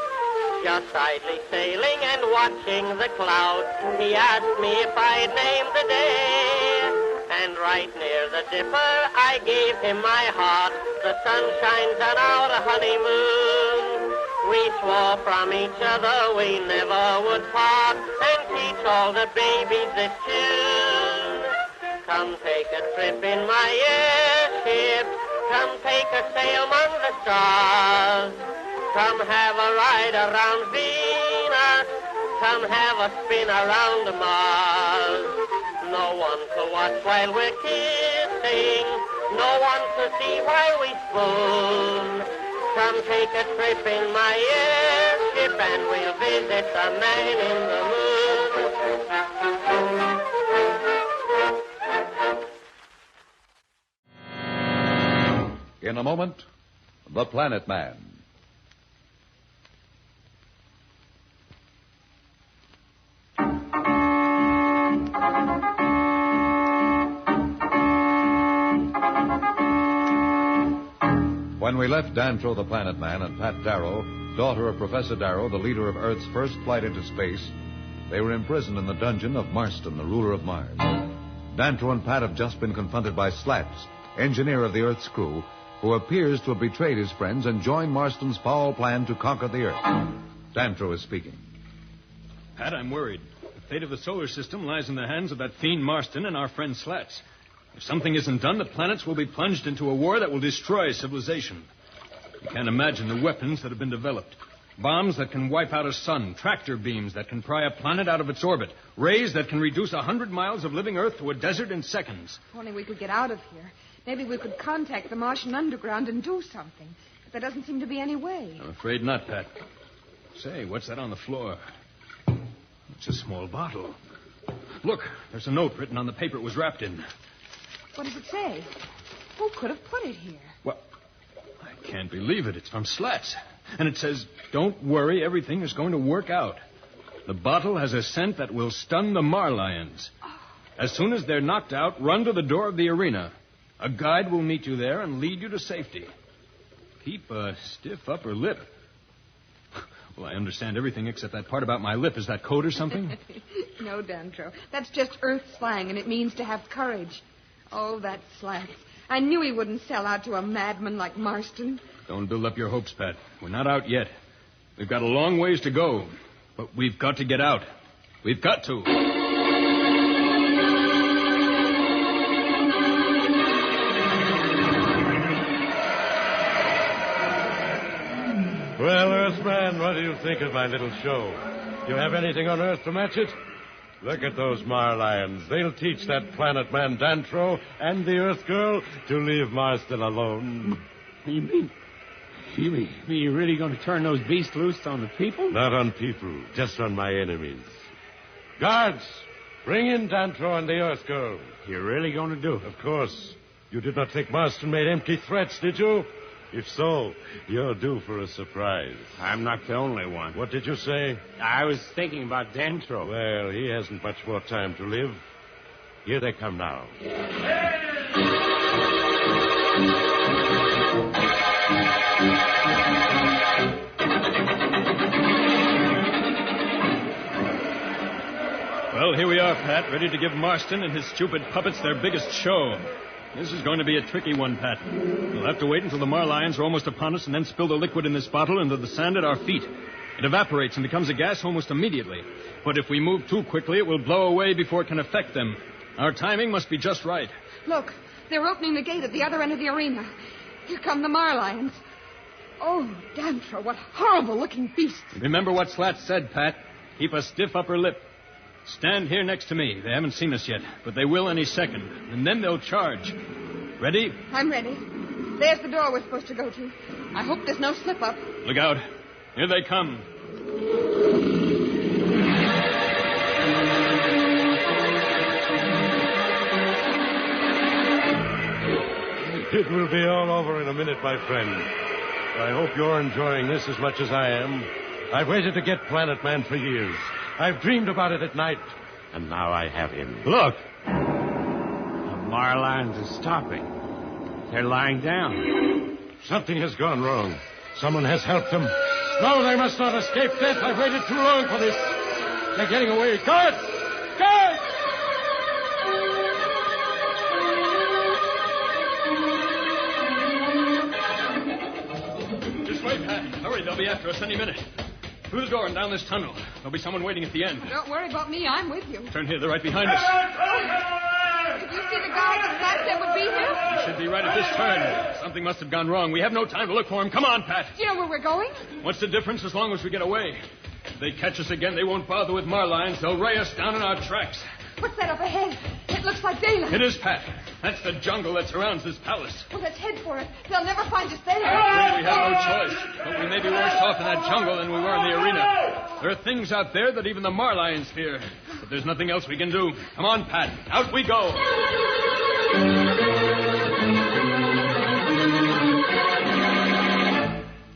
Just idly sailing and watching the clouds, he asked me if I'd name the day. And right near the dipper I gave him my heart. The sun shines on our honeymoon. We swore from each other we never would part, and teach all the babies this tune. Come take a trip in my airship, come take a sail among the stars. Come have a ride around Venus, come have a spin around Mars. No one to watch while we're kissing, no one to see while we spoon. Come take a trip in my airship and we'll visit the man in the moon. In a moment, The Planet Man. When we left Dantro the Planet Man and Pat Darrow, daughter of Professor Darrow, the leader of Earth's first flight into space, they were imprisoned in the dungeon of Marston, the ruler of Mars. Dantro and Pat have just been confronted by Slats, engineer of the Earth's crew, who appears to have betrayed his friends and joined Marston's foul plan to conquer the Earth. Dantro is speaking. Pat, I'm worried. The fate of the solar system lies in the hands of that fiend Marston and our friend Slats. If something isn't done, the planets will be plunged into a war that will destroy civilization. You can't imagine the weapons that have been developed. Bombs that can wipe out a sun, tractor beams that can pry a planet out of its orbit, rays that can reduce 100 miles of living Earth to a desert in seconds. If only we could get out of here. Maybe we could contact the Martian underground and do something. But there doesn't seem to be any way. I'm afraid not, Pat. Say, what's that on the floor? It's a small bottle. Look, there's a note written on the paper it was wrapped in. What does it say? Who could have put it here? Well, I can't believe it. It's from Slats. And it says, don't worry, everything is going to work out. The bottle has a scent that will stun the Marlions. As soon as they're knocked out, run to the door of the arena. A guide will meet you there and lead you to safety. Keep a stiff upper lip. Well, I understand everything except that part about my lip. Is that code or something? No, Dantro. That's just Earth slang, and it means to have courage. Oh, that Slats. I knew he wouldn't sell out to a madman like Marston. Don't build up your hopes, Pat. We're not out yet. We've got a long ways to go. But we've got to get out. We've got to. Well, Earthman, what do you think of my little show? You have anything on Earth to match it? Look at those Marlions. They'll teach that planet man Dantro and the Earth Girl to leave Marston alone. You mean you're really going to turn those beasts loose on the people? Not on people, just on my enemies. Guards, Bring in Dantro and the Earth Girl. You're really going to do it? Of course. You did not think Marston made empty threats, did you? If so, you're due for a surprise. I'm not the only one. What did you say? I was thinking about Dantro. Well, he hasn't much more time to live. Here they come now. Well, here we are, Pat, ready to give Marston and his stupid puppets their biggest show. This is going to be a tricky one, Pat. We'll have to wait until the Marlions are almost upon us and then spill the liquid in this bottle into the sand at our feet. It evaporates and becomes a gas almost immediately. But if we move too quickly, it will blow away before it can affect them. Our timing must be just right. Look, they're opening the gate at the other end of the arena. Here come the Marlions. Oh, Dantro, what horrible-looking beasts. Remember what Slat said, Pat. Keep a stiff upper lip. Stand here next to me. They haven't seen us yet, but they will any second. And then they'll charge. Ready? I'm ready. There's the door we're supposed to go to. I hope there's no slip-up. Look out. Here they come. It will be all over in a minute, my friend. I hope you're enjoying this as much as I am. I've waited to get Planet Man for years. I've dreamed about it at night, and now I have him. Look. The Marlions are stopping. They're lying down. Something has gone wrong. Someone has helped them. No, they must not escape death. I've waited too long for this. They're getting away. Guards! Guards! This way, Pat. Hurry, they'll be after us any minute. Through the door and down this tunnel. There'll be someone waiting at the end. Don't worry about me. I'm with you. Turn here. They're right behind us. Did you see the guy that Slat said would be here? He should be right at this turn. Something must have gone wrong. We have no time to look for him. Come on, Pat. Do you know where we're going? What's the difference as long as we get away? If they catch us again, they won't bother with Marlions. They'll ray us down in our tracks. What's that up ahead? It looks like daylight. It is, Pat. That's the jungle that surrounds this palace. Well, let's head for it. They'll never find us there. I'm afraid we have no choice. But we may be worse off in that jungle than we were in the arena. There are things out there that even the Marlions fear. But there's nothing else we can do. Come on, Pat. Out we go.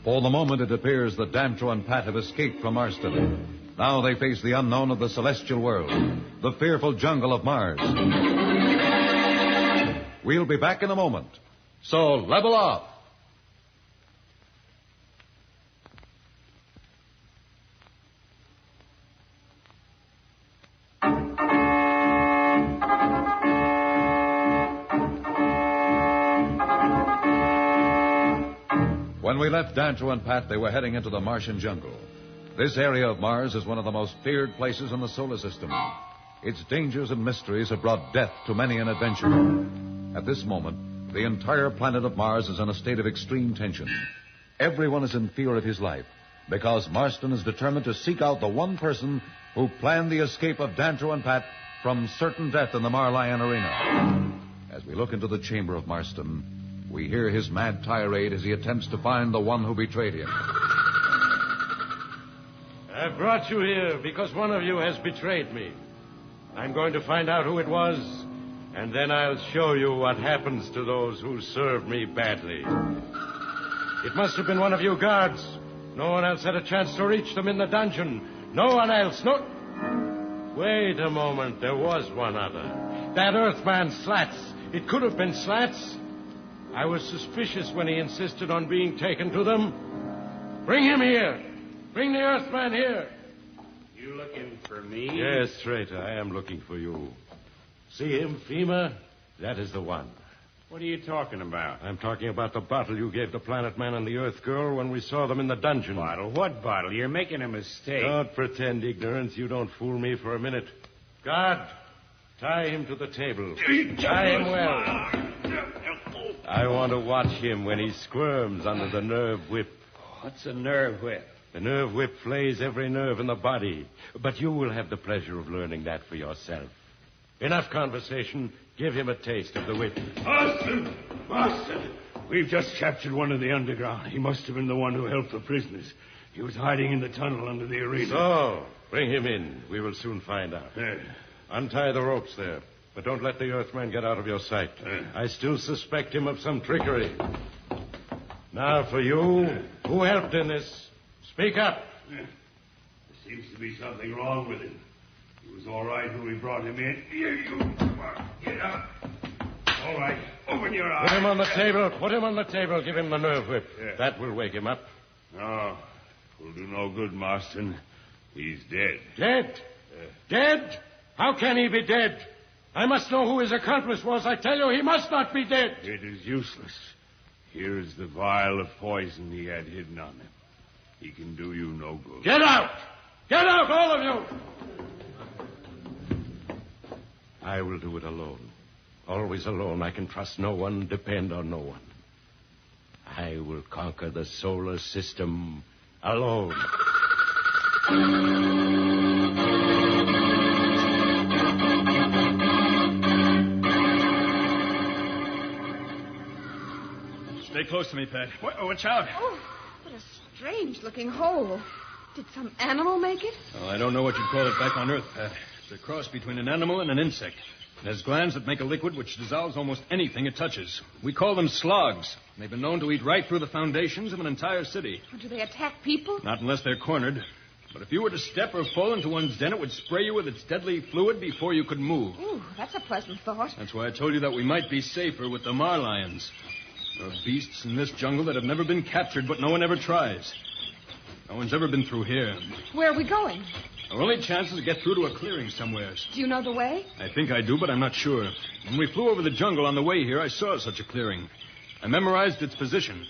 For the moment, it appears that Dantro and Pat have escaped from Marston. Now they face the unknown of the celestial world, the fearful jungle of Mars. We'll be back in a moment. So level off. When we left Dantro and Pat, they were heading into the Martian jungle. This area of Mars is one of the most feared places in the solar system. Its dangers and mysteries have brought death to many an adventurer. At this moment, the entire planet of Mars is in a state of extreme tension. Everyone is in fear of his life because Marston is determined to seek out the one person who planned the escape of Dantro and Pat from certain death in the Marlion arena. As we look into the chamber of Marston, we hear his mad tirade as he attempts to find the one who betrayed him. I brought you here because one of you has betrayed me. I'm going to find out who it was, and then I'll show you what happens to those who serve me badly. It must have been one of you guards. No one else had a chance to reach them in the dungeon. No one else. No. Wait a moment. There was one other. That Earthman Slats. It could have been Slats. I was suspicious when he insisted on being taken to them. Bring him here. Bring the Earthman here. You looking for me? Yes, traitor, I am looking for you. See him, Fema? That is the one. What are you talking about? I'm talking about the bottle you gave the Planet Man and the Earth Girl when we saw them in the dungeon. Bottle? What bottle? You're making a mistake. Don't pretend ignorance. You don't fool me for a minute. Guard, tie him to the table. Tie him well. I want to watch him when he squirms under the nerve whip. What's a nerve whip? The nerve whip flays every nerve in the body. But you will have the pleasure of learning that for yourself. Enough conversation. Give him a taste of the whip. Marston! Marston! We've just captured one of the underground. He must have been the one who helped the prisoners. He was hiding in the tunnel under the arena. So, bring him in. We will soon find out. Untie the ropes there. But don't let the Earthman get out of your sight. I still suspect him of some trickery. Now for you. Who helped in this? Speak up. There seems to be something wrong with him. He was all right when we brought him in. Here, you. Come on, get out. All right. Open your eyes. Put him on the table. Put him on the table. Give him the nerve whip. Yeah. That will wake him up. No. Will do no good, Marston. He's dead. Dead? Dead? How can he be dead? I must know who his accomplice was. I tell you, he must not be dead. It is useless. Here is the vial of poison he had hidden on him. He can do you no good. Get out! Get out, all of you! I will do it alone. Always alone. I can trust no one, depend on no one. I will conquer the solar system alone. Stay close to me, Pat. Watch out. Oh, what a strange-looking hole. Did some animal make it? Well, I don't know what you'd call it back on Earth, Pat. It's a cross between an animal and an insect. It has glands that make a liquid which dissolves almost anything it touches. We call them slugs. They've been known to eat right through the foundations of an entire city. Do they attack people? Not unless they're cornered. But if you were to step or fall into one's den, it would spray you with its deadly fluid before you could move. Ooh, that's a pleasant thought. That's why I told you that we might be safer with the marlions. There are beasts in this jungle that have never been captured, but no one ever tries. No one's ever been through here. Where are we going? Our only chance is to get through to a clearing somewhere. Do you know the way? I think I do, but I'm not sure. When we flew over the jungle on the way here, I saw such a clearing. I memorized its position.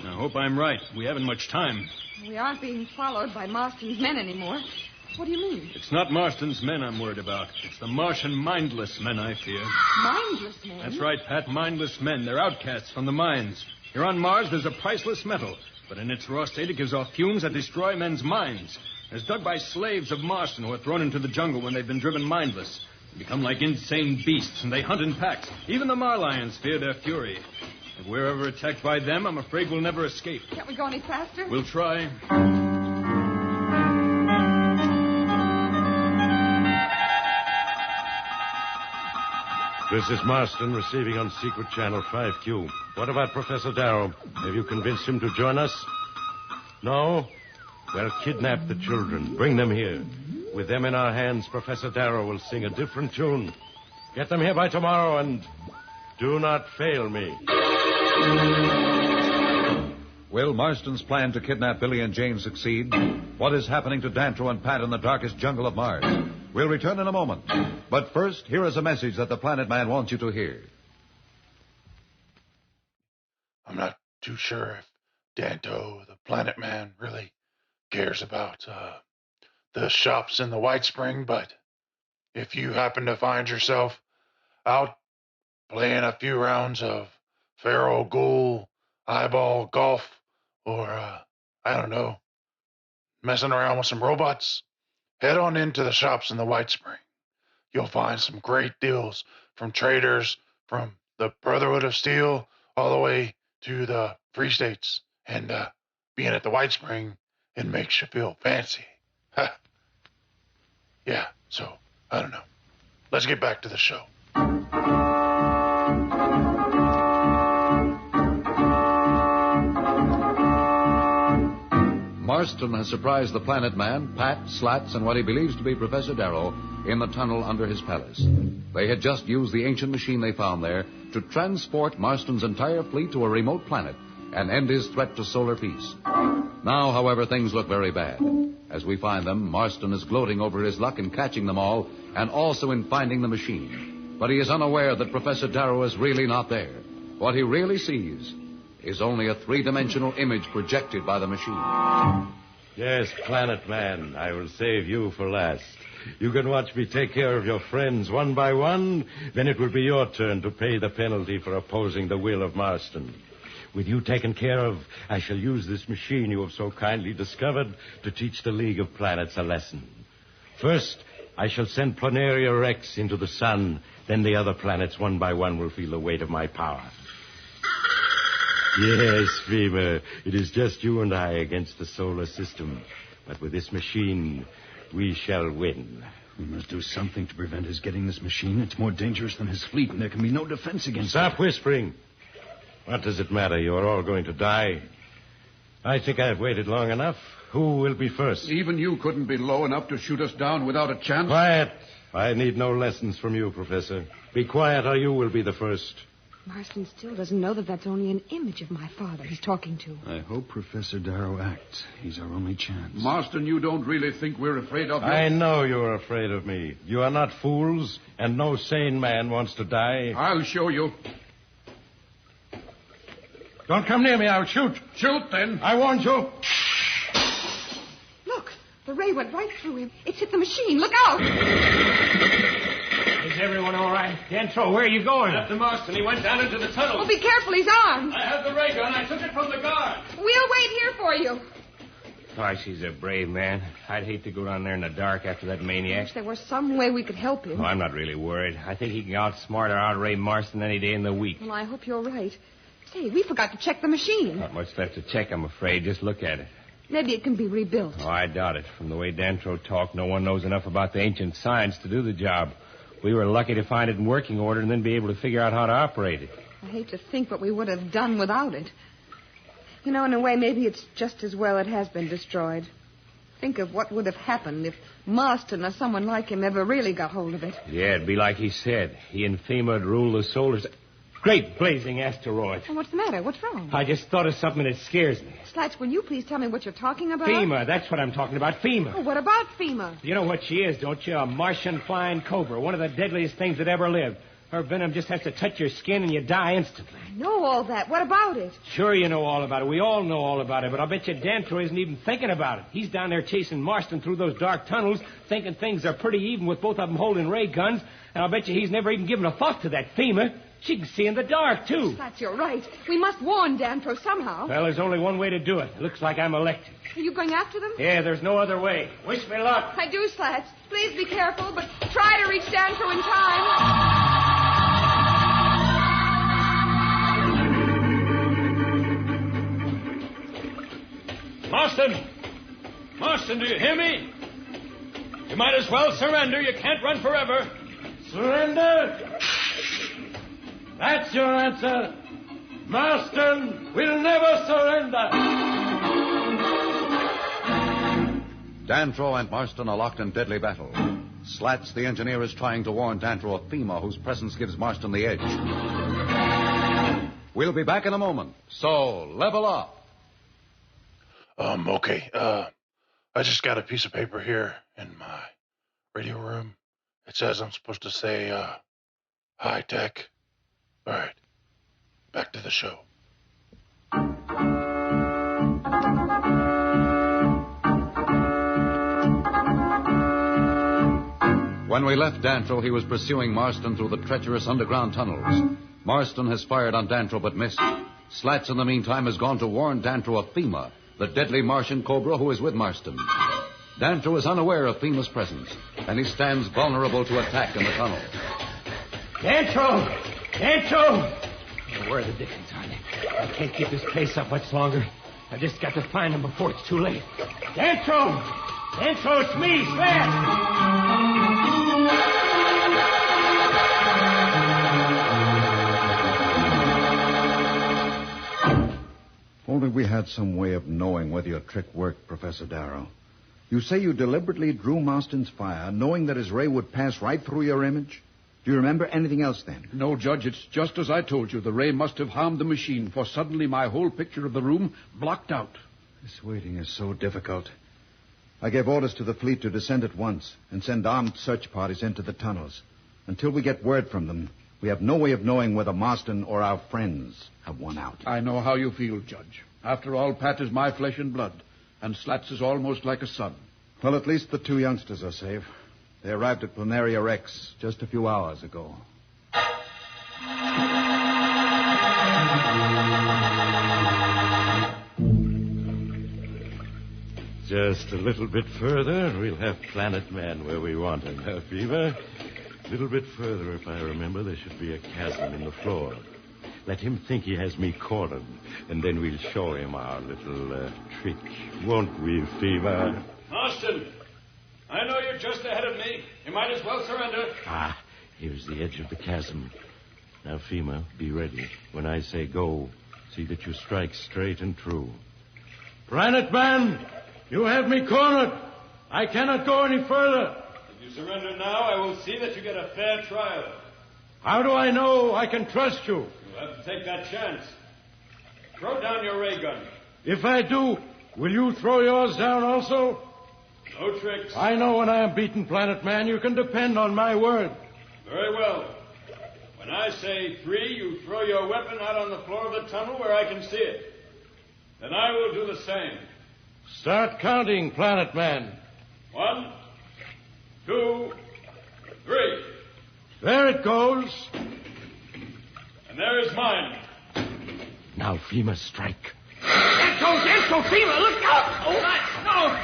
I hope I'm right. We haven't much time. We aren't being followed by Marston's men anymore. What do you mean? It's not Marston's men I'm worried about. It's the Martian mindless men I fear. Mindless men? That's right, Pat. Mindless men. They're outcasts from the mines. Here on Mars, there's a priceless metal. But in its raw state, it gives off fumes that destroy men's minds. It's dug by slaves of Marston who are thrown into the jungle when they've been driven mindless. They become like insane beasts, and they hunt in packs. Even the marlions fear their fury. If we're ever attacked by them, I'm afraid we'll never escape. Can't we go any faster? We'll try. This is Marston receiving on secret channel 5Q. What about Professor Darrow? Have you convinced him to join us? No? Well, kidnap the children. Bring them here. With them in our hands, Professor Darrow will sing a different tune. Get them here by tomorrow, and do not fail me. Will Marston's plan to kidnap Billy and Jane succeed? What is happening to Dantro and Pat in the darkest jungle of Mars? We'll return in a moment. But first, here is a message that the Planet Man wants you to hear. I'm not too sure if Danto, the Planet Man, really cares about the shops in the White Spring, but if you happen to find yourself out playing a few rounds of Pharaoh Ghoul, eyeball golf, or, I don't know, messing around with some robots, head on into the shops in the White Spring. You'll find some great deals from traders, from the Brotherhood of Steel, all the way to the Free States. And being at the White Spring, it makes you feel fancy. Yeah, so, I don't know. Let's get back to the show. Marston has surprised the Planet Man, Pat, Slats, and what he believes to be Professor Darrow in the tunnel under his palace. They had just used the ancient machine they found there to transport Marston's entire fleet to a remote planet and end his threat to solar peace. Now, however, things look very bad. As we find them, Marston is gloating over his luck in catching them all and also in finding the machine. But he is unaware that Professor Darrow is really not there. What he really sees is only a three-dimensional image projected by the machine. Yes, Planet Man, I will save you for last. You can watch me take care of your friends one by one, then it will be your turn to pay the penalty for opposing the will of Marston. With you taken care of, I shall use this machine you have so kindly discovered to teach the League of Planets a lesson. First, I shall send Planaria Rex into the sun, then the other planets one by one will feel the weight of my power. Yes, Dreamer, it is just you and I against the solar system. But with this machine, we shall win. We must do something to prevent his getting this machine. It's more dangerous than his fleet, and there can be no defense against it. Stop whispering. What does it matter? You're all going to die. I think I've waited long enough. Who will be first? Even you couldn't be low enough to shoot us down without a chance. Quiet. I need no lessons from you, Professor. Be quiet or you will be the first. Marston still doesn't know that that's only an image of my father he's talking to. I hope Professor Darrow acts. He's our only chance. Marston, you don't really think we're afraid of you? I know you're afraid of me. You are not fools, and no sane man wants to die. I'll show you. Don't come near me. I'll shoot. Shoot, then. I warned you. Look, the ray went right through him. It's hit the machine. Look out! Is everyone all right? Dentro, where are you going? After Marston. He went down into the tunnel. Oh, be careful. He's armed. I have the ray gun. I took it from the guard. We'll wait here for you. Gosh, he's a brave man. I'd hate to go down there in the dark after that maniac. If there was some way we could help him. Oh, I'm not really worried. I think he can outsmart or outray Marston any day in the week. Well, I hope you're right. Say, we forgot to check the machine. Not much left to check, I'm afraid. Just look at it. Maybe it can be rebuilt. Oh, I doubt it. From the way Dantro talked, no one knows enough about the ancient science to do the job. We were lucky to find it in working order and then be able to figure out how to operate it. I hate to think what we would have done without it. You know, in a way, maybe it's just as well it has been destroyed. Think of what would have happened if Marston or someone like him ever really got hold of it. Yeah, it'd be like he said. He and FEMA would rule the solar... Great blazing asteroid. Oh, what's the matter? What's wrong? I just thought of something that scares me. Slats, will you please tell me what you're talking about? FEMA, that's what I'm talking about, FEMA. Oh, what about FEMA? You know what she is, don't you? A Martian flying cobra, one of the deadliest things that ever lived. Her venom just has to touch your skin and you die instantly. I know all that. What about it? Sure you know all about it. We all know all about it, but I'll bet you Dantro isn't even thinking about it. He's down there chasing Marston through those dark tunnels, thinking things are pretty even with both of them holding ray guns, and I'll bet you he's never even given a thought to that FEMA. She can see in the dark, too. Slats, you're right. We must warn Dantro somehow. Well, there's only one way to do it. It looks like I'm elected. Are you going after them? Yeah, there's no other way. Wish me luck. I do, Slats. Please be careful, but try to reach Dantro in time. Marston! Marston, do you hear me? You might as well surrender. You can't run forever. Surrender? That's your answer. Marston will never surrender. Dantro and Marston are locked in deadly battle. Slats, the engineer, is trying to warn Dantro of FEMA, whose presence gives Marston the edge. We'll be back in a moment, so level up. Okay. I just got a piece of paper here in my radio room. It says I'm supposed to say, high tech. All right. Back to the show. When we left Dantro, he was pursuing Marston through the treacherous underground tunnels. Marston has fired on Dantro but missed. Slats, in the meantime, has gone to warn Dantro of FEMA, the deadly Martian cobra who is with Marston. Dantro is unaware of FEMA's presence, and he stands vulnerable to attack in the tunnel. Dantro! Dantro! Where the dickens are they? I can't keep this place up much longer. I just got to find them before it's too late. Dantro! Dantro, it's me, Slats! Only we had some way of knowing whether your trick worked, Professor Darrow. You say you deliberately drew Marston's fire, knowing that his ray would pass right through your image? Do you remember anything else then? No, Judge, it's just as I told you. The ray must have harmed the machine, for suddenly my whole picture of the room blocked out. This waiting is so difficult. I gave orders to the fleet to descend at once and send armed search parties into the tunnels. Until we get word from them, we have no way of knowing whether Marston or our friends have won out. I know how you feel, Judge. After all, Pat is my flesh and blood, and Slats is almost like a son. Well, at least the two youngsters are safe. They arrived at Planaria Rex just a few hours ago. Just a little bit further, and we'll have Planet Man where we want him, huh, Fever? A little bit further, if I remember, there should be a chasm in the floor. Let him think he has me cornered, and then we'll show him our little trick. Won't we, Fever? Marston, I know you're just ahead of me. You might as well surrender. Ah, here's the edge of the chasm. Now, FEMA, be ready. When I say go, see that you strike straight and true. Planet Man, you have me cornered. I cannot go any further. If you surrender now, I will see that you get a fair trial. How do I know I can trust you? You'll have to take that chance. Throw down your ray gun. If I do, will you throw yours down also? No tricks. I know when I am beaten, Planet Man. You can depend on my word. Very well. When I say 3, you throw your weapon out on the floor of the tunnel where I can see it. Then I will do the same. Start counting, Planet Man. 1, 2, 3. There it goes. And there is mine. Now, FEMA, strike. There goes FEMA. Look out! Oh, no!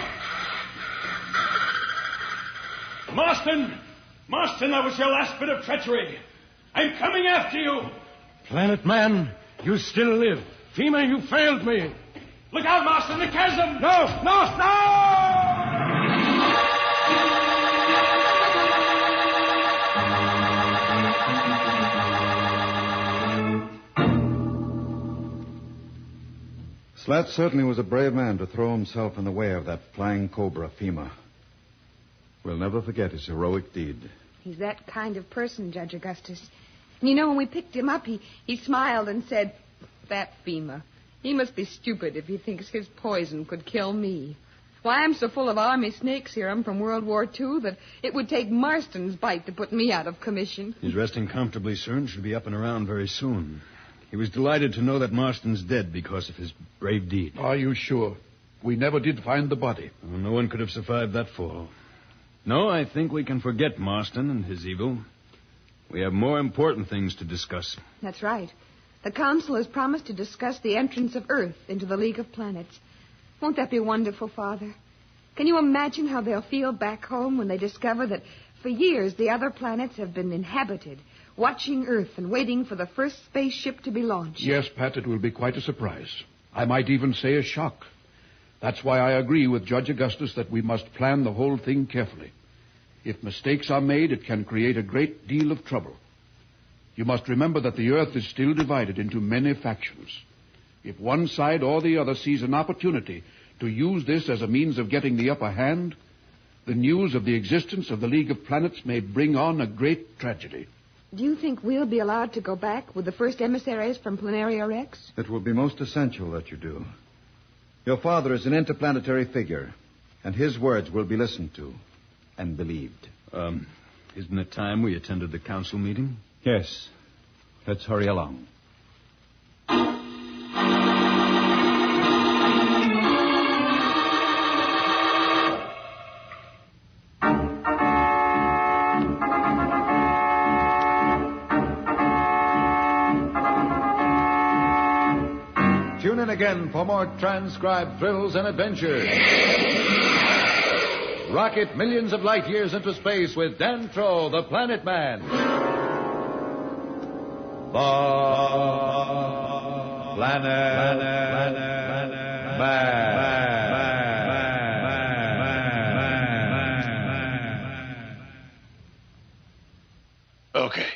Marston, that was your last bit of treachery. I'm coming after you. Planet Man, you still live. FEMA, you failed me. Look out, Marston, the chasm! No! Slat certainly was a brave man to throw himself in the way of that flying cobra, FEMA. We'll never forget his heroic deed. He's that kind of person, Judge Augustus. And you know, when we picked him up, he smiled and said, "That FEMA. He must be stupid if he thinks his poison could kill me. Why, I'm so full of Army snake serum from World War II that it would take Marston's bite to put me out of commission." He's resting comfortably, sir, and should be up and around very soon. He was delighted to know that Marston's dead because of his brave deed. Are you sure? We never did find the body. Well, no one could have survived that fall. No, I think we can forget Marston and his evil. We have more important things to discuss. That's right. The Council has promised to discuss the entrance of Earth into the League of Planets. Won't that be wonderful, Father? Can you imagine how they'll feel back home when they discover that for years the other planets have been inhabited, watching Earth and waiting for the first spaceship to be launched? Yes, Pat, it will be quite a surprise. I might even say a shock. That's why I agree with Judge Augustus that we must plan the whole thing carefully. If mistakes are made, it can create a great deal of trouble. You must remember that the Earth is still divided into many factions. If one side or the other sees an opportunity to use this as a means of getting the upper hand, the news of the existence of the League of Planets may bring on a great tragedy. Do you think we'll be allowed to go back with the first emissaries from Planaria Rex? It will be most essential that you do. Your father is an interplanetary figure, and his words will be listened to and believed. Isn't it time we attended the council meeting? Yes. Let's hurry along. Tune in again for more transcribed thrills and adventures. Rocket millions of light years into space with Dan Troll, the Planet Man. The Planet Man. Okay,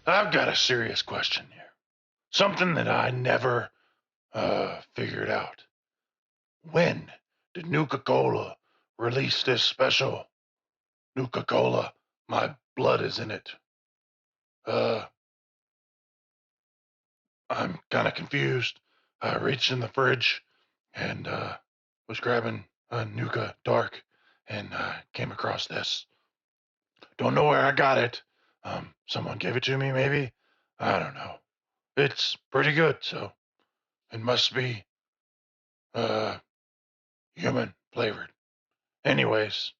I've got a serious question here. Something that I never figured out. When did Nuka-Cola release this special? Nuka-Cola, my blood is in it. I'm kind of confused. I reached in the fridge and was grabbing a Nuka Dark and came across this. Don't know where I got it. Someone gave it to me, maybe? I don't know. It's pretty good, so it must be human flavored. Anyways,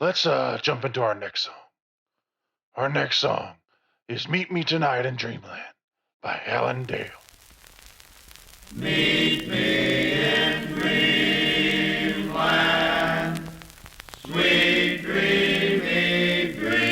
let's jump into our next song. Our next song is Meet Me Tonight in Dreamland by Alan Dale. Meet me in Dreamland, sweet dreamy Dreamland.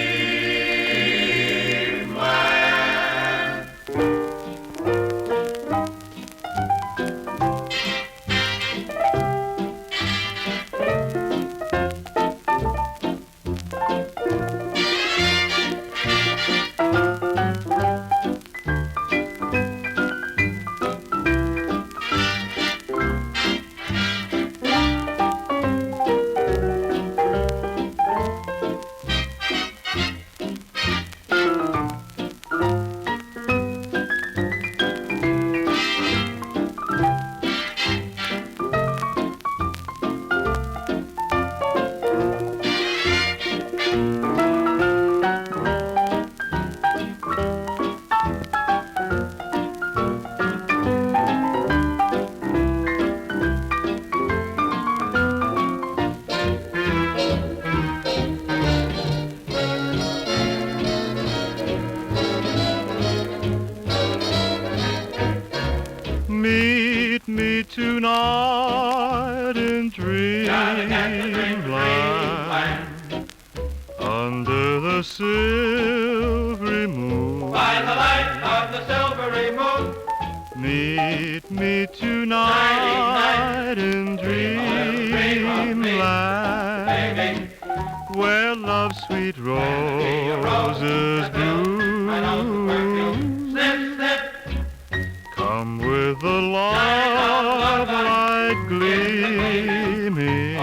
Dreamland. Under the silvery moon. By the light of the silvery moon. Meet me tonight in Dreamland, where love's sweet roses bloom. Come with the love light gleaming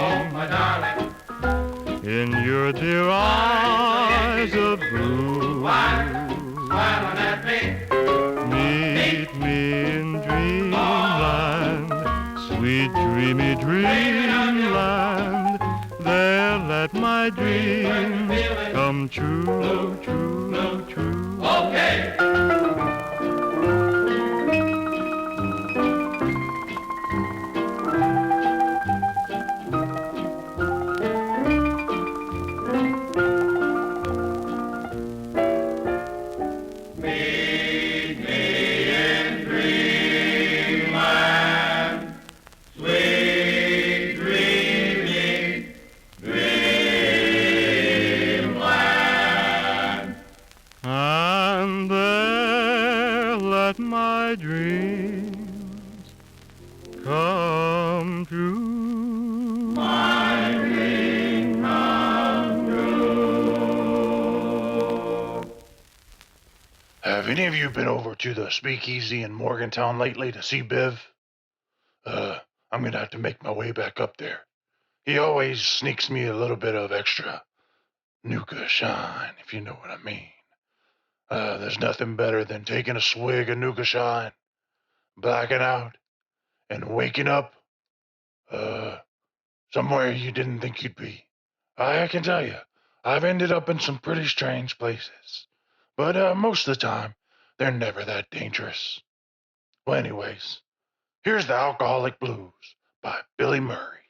in your dear eyes of blue. Meet me in Dreamland, sweet dreamy Dreamland. There let my dreams come true, true, true. Okay. Have any of you been over to the Speakeasy in Morgantown lately to see Biv? I'm gonna have to make my way back up there. He always sneaks me a little bit of extra Nuka Shine, if you know what I mean. There's nothing better than taking a swig of Nuka Shine, blacking out, and waking up, somewhere you didn't think you'd be. I can tell you, I've ended up in some pretty strange places. But most of the time, they're never that dangerous. Well, anyways, here's the Alcoholic Blues by Billy Murray.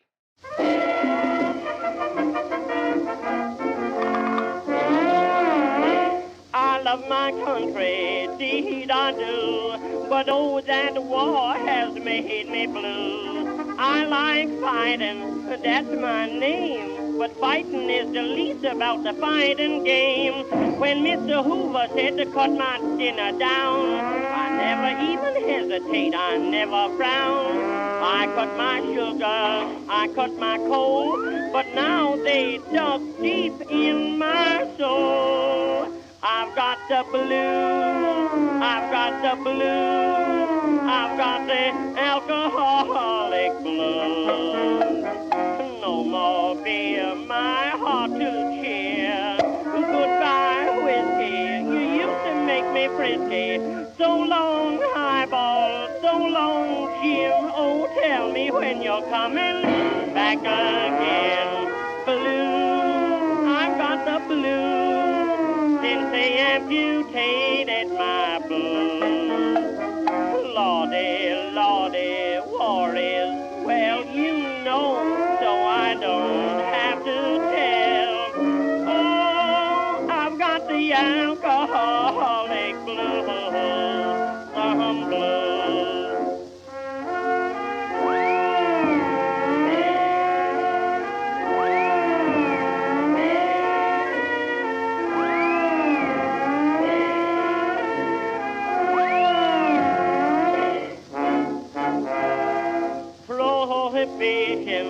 I love my country, indeed I do, but oh, that war has made me blue. I like fighting, that's my name, but fighting is the least about the fighting game. When Mr. Hoover said to cut my dinner down, I never even hesitate, I never frown. I cut my sugar, I cut my coal, but now they dug deep in my soul. I've got the blues, I've got the blues, I've got the alcoholic blues. No more beer, my heart to cheer. Goodbye, whiskey, you used to make me frisky. So long, highball, so long, Jim. Oh, tell me when you're coming back again. Blues, I've got the blues, since they amputated my blues. Lordy, Lordy, war is, well, you know, so I don't have to tell. Oh, I've got the alcoholic blues, some blues. Prohibition,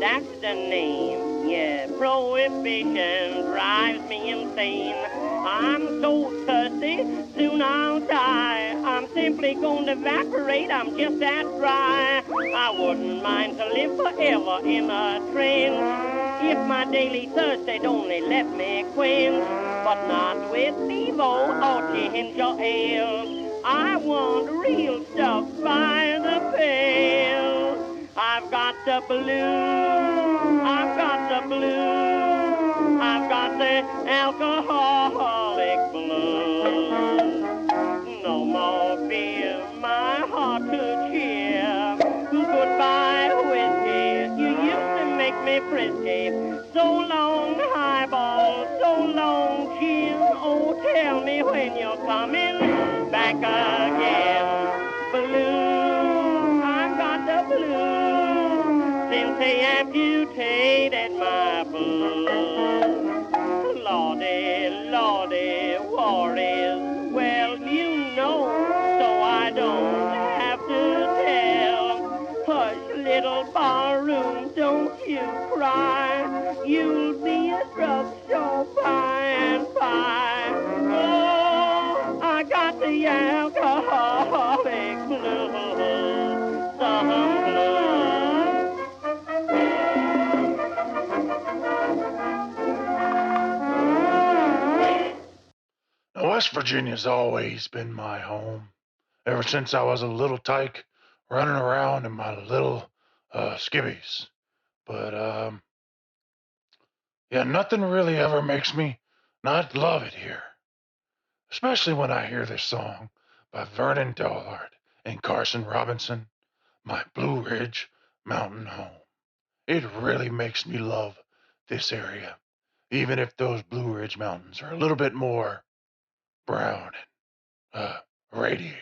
that's the name. Yeah, prohibition drives me insane. I'm so thirsty, soon I'll die. I'm simply gonna evaporate, I'm just that dry. I wouldn't mind to live forever in a trance if my daily thirst had only left me quench. But not with Bevo or ginger ale. I want real stuff by the pail. I've got the blues, I've got the blues, I've got the alcoholic blues. No more beer, my heart to cheer. Goodbye, whiskey, you used to make me frisky. So long, highball, so long, gin. Oh, tell me when you're coming back again. Blues, I've got the blues, since since they amputated my blood. Lordy, Lordy, war is, well, you know, so I don't have to tell. Hush, little barroom, don't you cry. You'll be struck so by and by. Oh, I got the alcoholic blues, some blues. Now, West Virginia's always been my home. Ever since I was a little tyke running around in my little skivvies. But, yeah, nothing really ever makes me not love it here. Especially when I hear this song by Vernon Delhart and Carson Robinson, My Blue Ridge Mountain Home. It really makes me love this area, even if those Blue Ridge Mountains are a little bit more brown and radiated.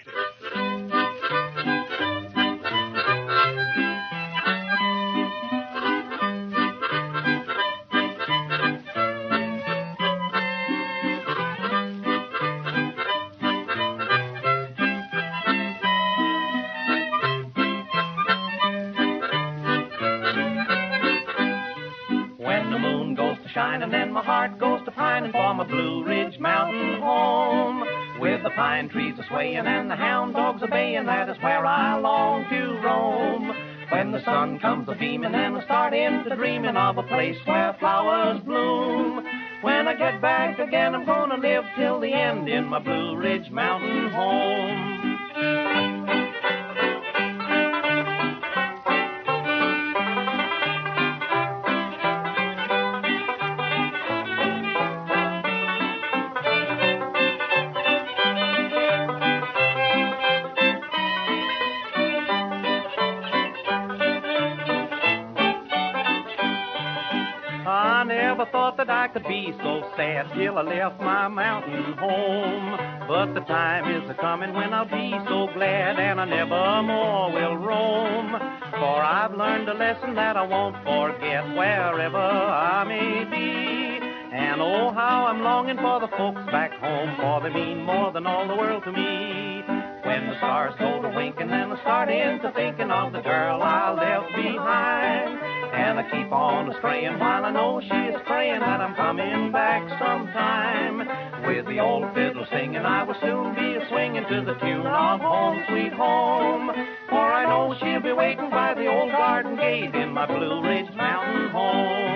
When the moon goes to shining and my heart goes to pining for my Blue Ridge Mountain home, with the pine trees a swaying and the hound dogs a baying, that is where I long to roam. When the sun comes a beaming and I start into dreaming of a place where flowers bloom. When I get back again, I'm gonna live till the end in my Blue Ridge Mountain home. I never thought that I could be so sad till I left my mountain home. But the time is a-coming when I'll be so glad, and I never more will roam. For I've learned a lesson that I won't forget wherever I may be. And oh, how I'm longing for the folks back home, for they mean more than all the world to me. When the stars go to winking and I start into thinking of the girl I left behind, and I keep on straying while I know she is praying that I'm coming back sometime. With the old fiddle singing, I will soon be swinging to the tune of Home Sweet Home. For I know she'll be waiting by the old garden gate in my Blue Ridge Mountain home.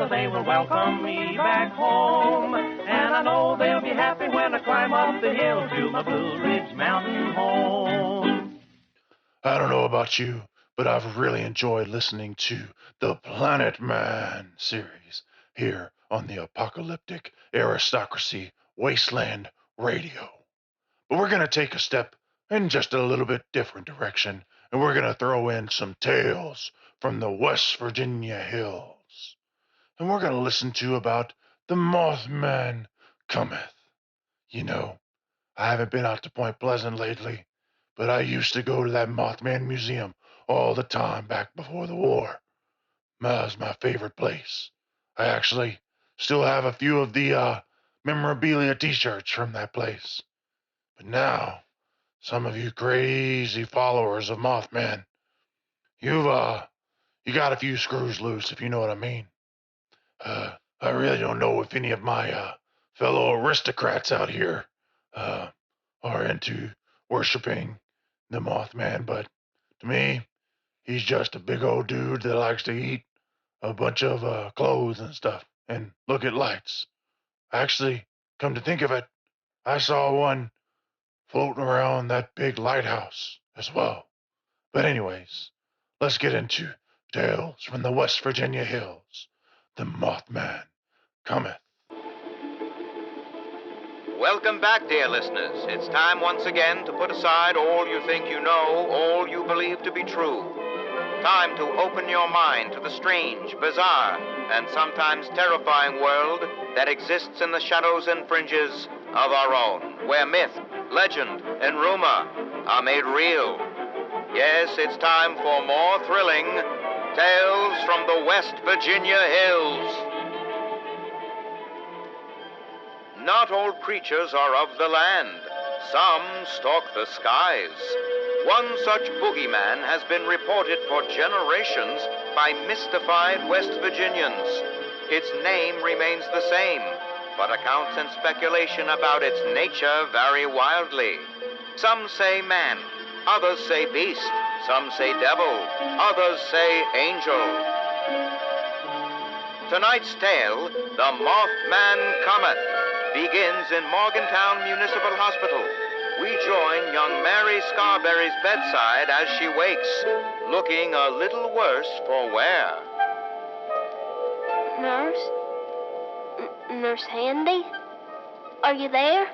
They will welcome me back home, and I know they'll be happy when I climb up the hill to my Blue Ridge Mountain home. I don't know about you, but I've really enjoyed listening to the Planet Man series here on the Apocalyptic Aristocracy Wasteland Radio. But we're going to take a step in just a little bit different direction, and we're going to throw in some tales from the West Virginia hills. And we're going to listen to about the Mothman Cometh. You know, I haven't been out to Point Pleasant lately, but I used to go to that Mothman Museum all the time back before the war. That was my favorite place. I actually still have a few of the memorabilia t-shirts from that place. But now, some of you crazy followers of Mothman, you got a few screws loose, if you know what I mean. I really don't know if any of my fellow aristocrats out here are into worshiping the Mothman, but to me, he's just a big old dude that likes to eat a bunch of clothes and stuff and look at lights. Actually, come to think of it, I saw one floating around that big lighthouse as well. But anyways, let's get into Tales from the West Virginia Hills. The Mothman cometh. Welcome back, dear listeners. It's time once again to put aside all you think you know, all you believe to be true. Time to open your mind to the strange, bizarre, and sometimes terrifying world that exists in the shadows and fringes of our own, where myth, legend, and rumor are made real. Yes, it's time for more thrilling Tales from the West Virginia Hills. Not all creatures are of the land. Some stalk the skies. One such boogeyman has been reported for generations by mystified West Virginians. Its name remains the same, but accounts and speculation about its nature vary wildly. Some say man, others say beast, some say devil, others say angel. Tonight's tale, The Mothman Cometh, begins in Morgantown Municipal Hospital. We join young Mary Scarberry's bedside as she wakes, looking a little worse for wear. Nurse? Nurse Handy? Are you there?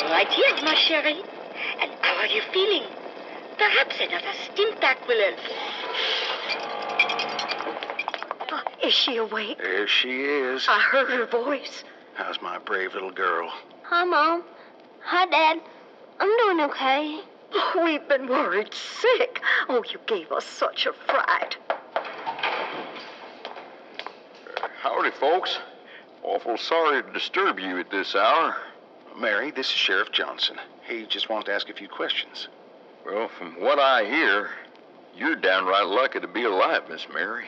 Right here, ma chérie. And how are you feeling? Perhaps another stim pack will help. Oh, is she awake? There she is. I heard her voice. How's my brave little girl? Hi, Mom. Hi, Dad. I'm doing okay. Oh, we've been worried sick. Oh, you gave us such a fright. Howdy, folks. Awful sorry to disturb you at this hour. Mary, this is Sheriff Johnson. He just wanted to ask a few questions. Well, from what I hear, you're downright lucky to be alive, Miss Mary.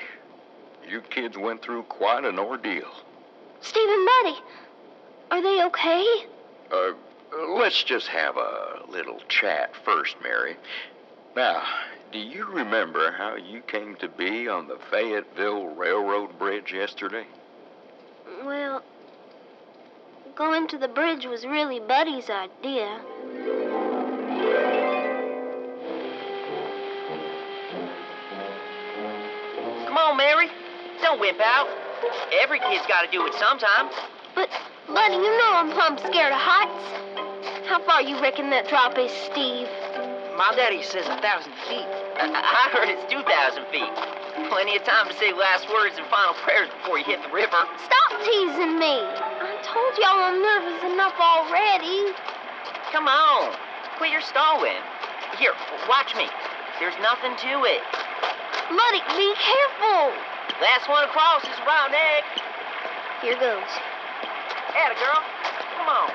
You kids went through quite an ordeal. Steve and Buddy, are they okay? Let's just have a little chat first, Mary. Now, do you remember how you came to be on the Fayetteville Railroad Bridge yesterday? Well, going to the bridge was really Buddy's idea. Come on, Mary. Don't whip out. Every kid's got to do it sometime. But, Buddy, you know I'm plumb scared of heights. How far you reckon that drop is, Steve? My daddy says 1,000 feet. I heard it's 2,000 feet. Plenty of time to say last words and final prayers before you hit the river. Stop teasing me. I told y'all I'm nervous enough already. Come on. Quit your stalling. Here, watch me. There's nothing to it. Buddy, be careful. Last one across is round egg. Here goes. Atta girl. Come on.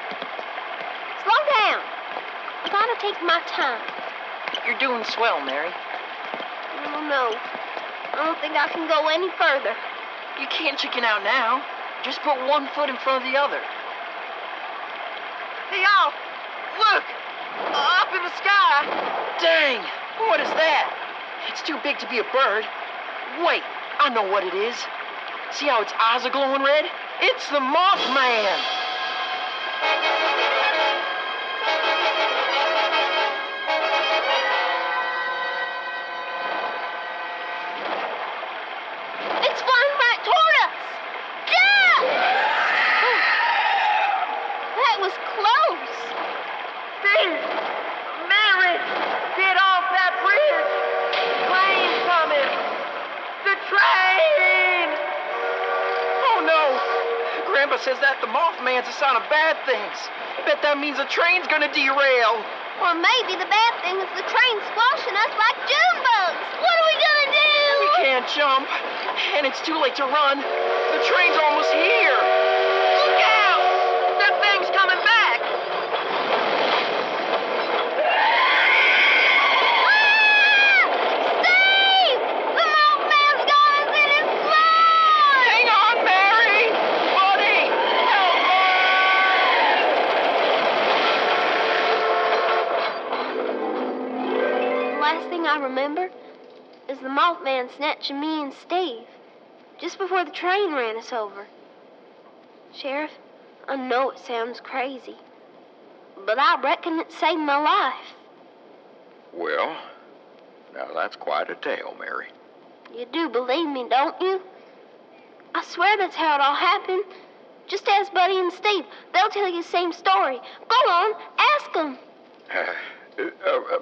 Slow down. I gotta take my time. You're doing swell, Mary. Oh, no. I don't think I can go any further. You can't chicken out now. Just put one foot in front of the other. Hey, y'all. Look. Up in the sky. Dang. What is that? It's too big to be a bird. Wait. I know what it is. See how its eyes are glowing red? It's the Mothman. It's flying right toward us. Yeah! Oh, that was close. Steve! Mary! Get off that bridge! Train's coming! The train! Oh, no! Grandpa says that the Mothman's a sign of bad things. Bet that means the train's gonna derail. Or maybe the bad thing is the train squashing us like June bugs. What are we gonna do? We can't jump, and it's too late to run. The train's almost here. Look out! I remember is the Mothman snatching me and Steve just before the train ran us over. Sheriff, I know it sounds crazy, but I reckon it saved my life. Well, now that's quite a tale, Mary. You do believe me, don't you? I swear that's how it all happened. Just ask Buddy and Steve. They'll tell you the same story. Go on, ask them.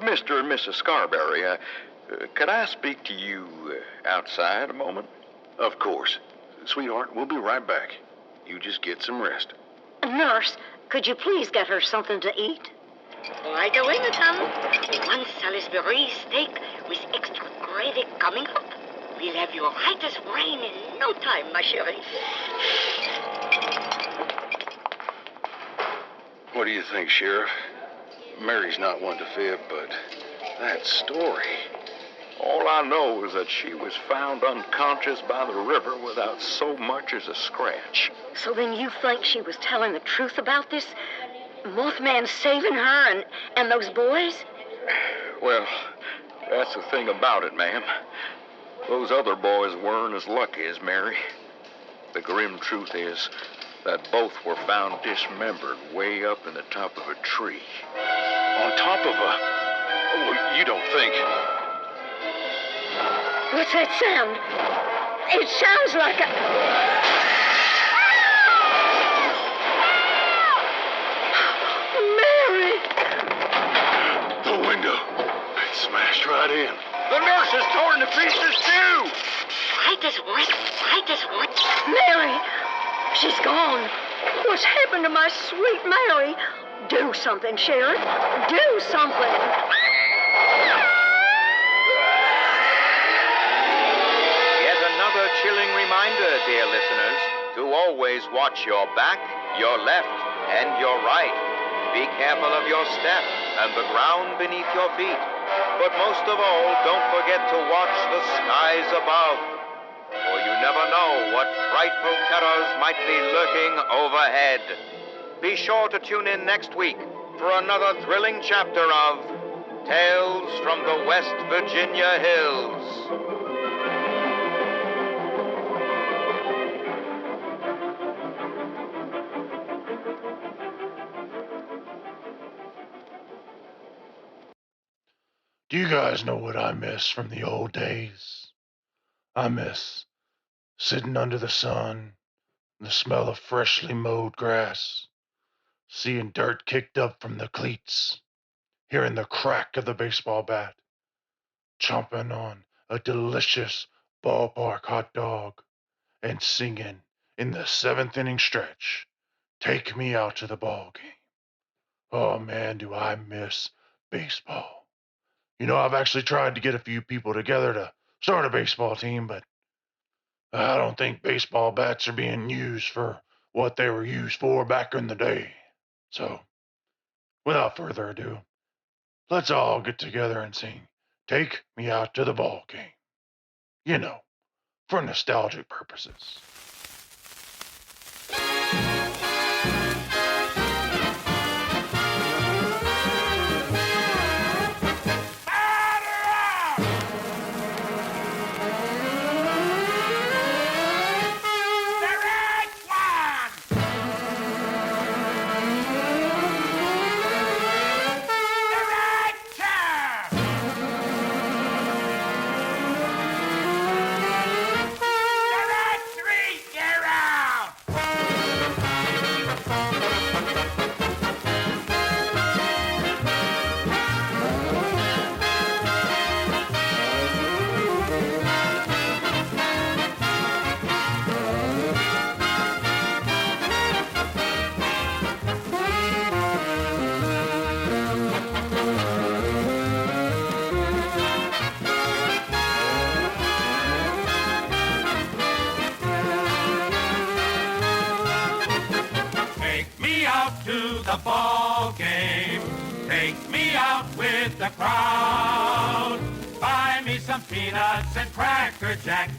Mr. and Mrs. Scarberry, could I speak to you outside a moment? Of course. Sweetheart, we'll be right back. You just get some rest. Nurse, could you please get her something to eat? Right away, madame. One Salisbury steak with extra gravy coming up. We'll have you right as rain in no time, ma chérie. What do you think, Sheriff? Mary's not one to fib, but that story... All I know is that she was found unconscious by the river without so much as a scratch. So then you think she was telling the truth about this? Mothman saving her and those boys? Well, that's the thing about it, ma'am. Those other boys weren't as lucky as Mary. The grim truth is that both were found dismembered way up in the top of a tree. On top of a... Oh, you don't think... What's that sound? It sounds like a... Mary! The window. It smashed right in. The nurse is torn to pieces, too! Right as what? Mary! She's gone. What's happened to my sweet Mary? Do something, Sheriff. Do something. Chilling reminder, dear listeners, to always watch your back, your left, and your right. Be careful of your step and the ground beneath your feet. But most of all, don't forget to watch the skies above, for you never know what frightful terrors might be lurking overhead. Be sure to tune in next week for another thrilling chapter of Tales from the West Virginia Hills. Do you guys know what I miss from the old days? I miss sitting under the sun, the smell of freshly mowed grass, seeing dirt kicked up from the cleats, hearing the crack of the baseball bat, chomping on a delicious ballpark hot dog, and singing in the seventh inning stretch, "Take me out to the ball game." Oh man, do I miss baseball. You know, I've actually tried to get a few people together to start a baseball team, but I don't think baseball bats are being used for what they were used for back in the day. So, without further ado, let's all get together and sing "Take Me Out to the Ball Game." You know, for nostalgic purposes. Ball game. Take me out with the crowd. Buy me some peanuts and Cracker Jack.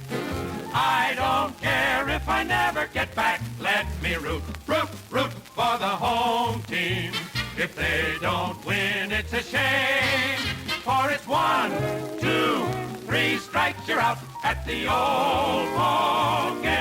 I don't care if I never get back. Let me root for the home team. If they don't win, it's a shame. for it's 1, 2, 3 strikes, you're out at the old ball game.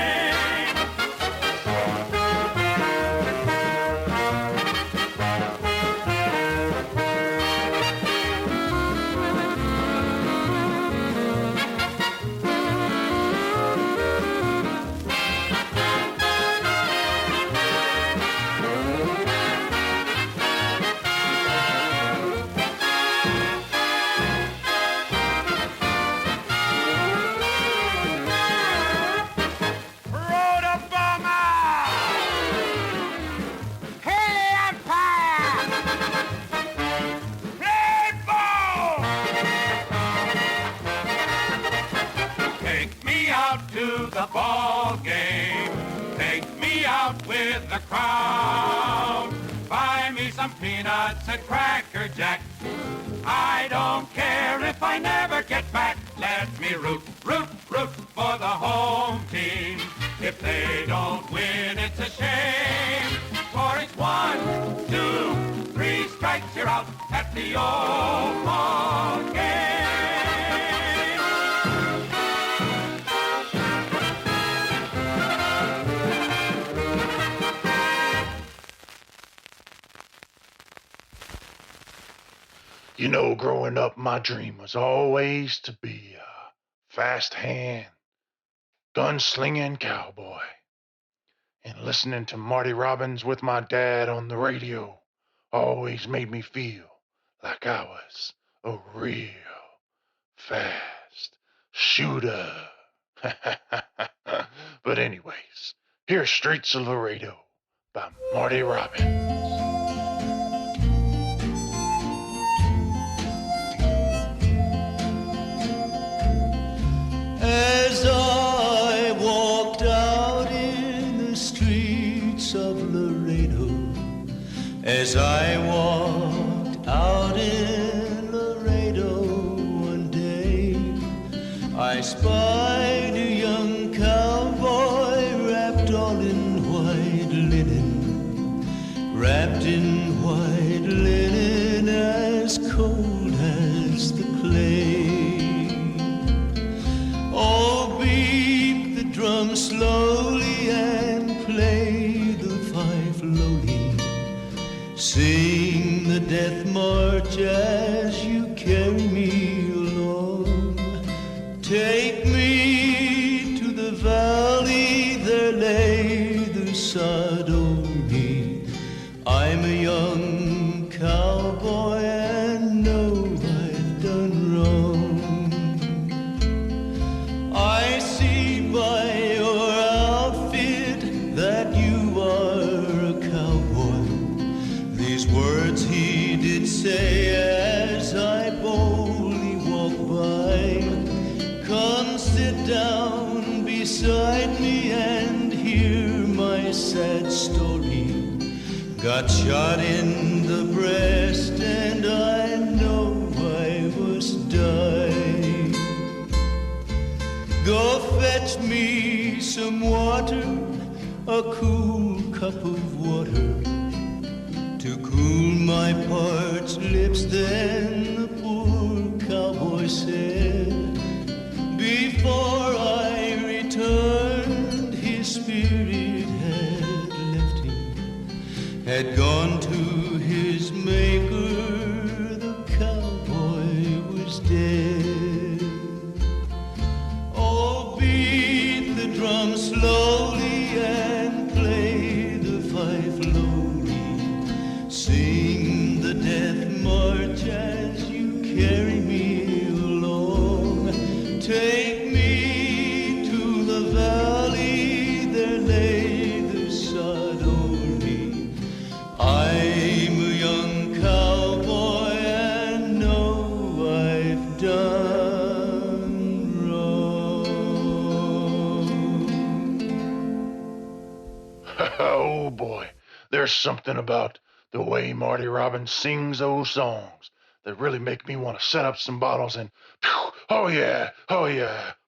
The ball game, take me out with the crowd. Buy me some peanuts and Cracker Jack. I don't care if I never get back. Let me root for the home team. If they don't win, it's a shame. For it's 1, 2, 3 strikes, you're out at the old ball game. You know, growing up, my dream was always to be a fast hand, gunslinging cowboy. And listening to Marty Robbins with my dad on the radio always made me feel like I was a real fast shooter. But anyways, here's Streets of Loredo by Marty Robbins. As I walked out in the streets of Loredo, as I walked out in Loredo one day, I spied a young cowboy wrapped all in white linen, wrapped in white linen as cold as the clay. Oh, beat the drum slowly and play the fife lowly. Sing the death march as you carry me along. Take me to the valley, there lay the sod on me. I'm a young cowboy and know I've done wrong. I see by your outfit that you are a cowboy. These words he did say as I boldly walk by. Come sit down beside me and hear my sad story. Got shot in the breast and I know I must die. Go fetch me some water, a cool cup of water, to cool my parched lips. Then the poor cowboy said, before I returned, his spirit had left him, had gone to his maker, the cowboy was dead. Oh, beat the drum slowly and play the fife lowly. Sing the death march as you carry me along. Take me to the valley, there lay the sod on me. I'm a young cowboy and know I've done wrong. Oh boy, there's something about the way Marty Robbins sings those songs that really make me want to set up some bottles and, oh yeah,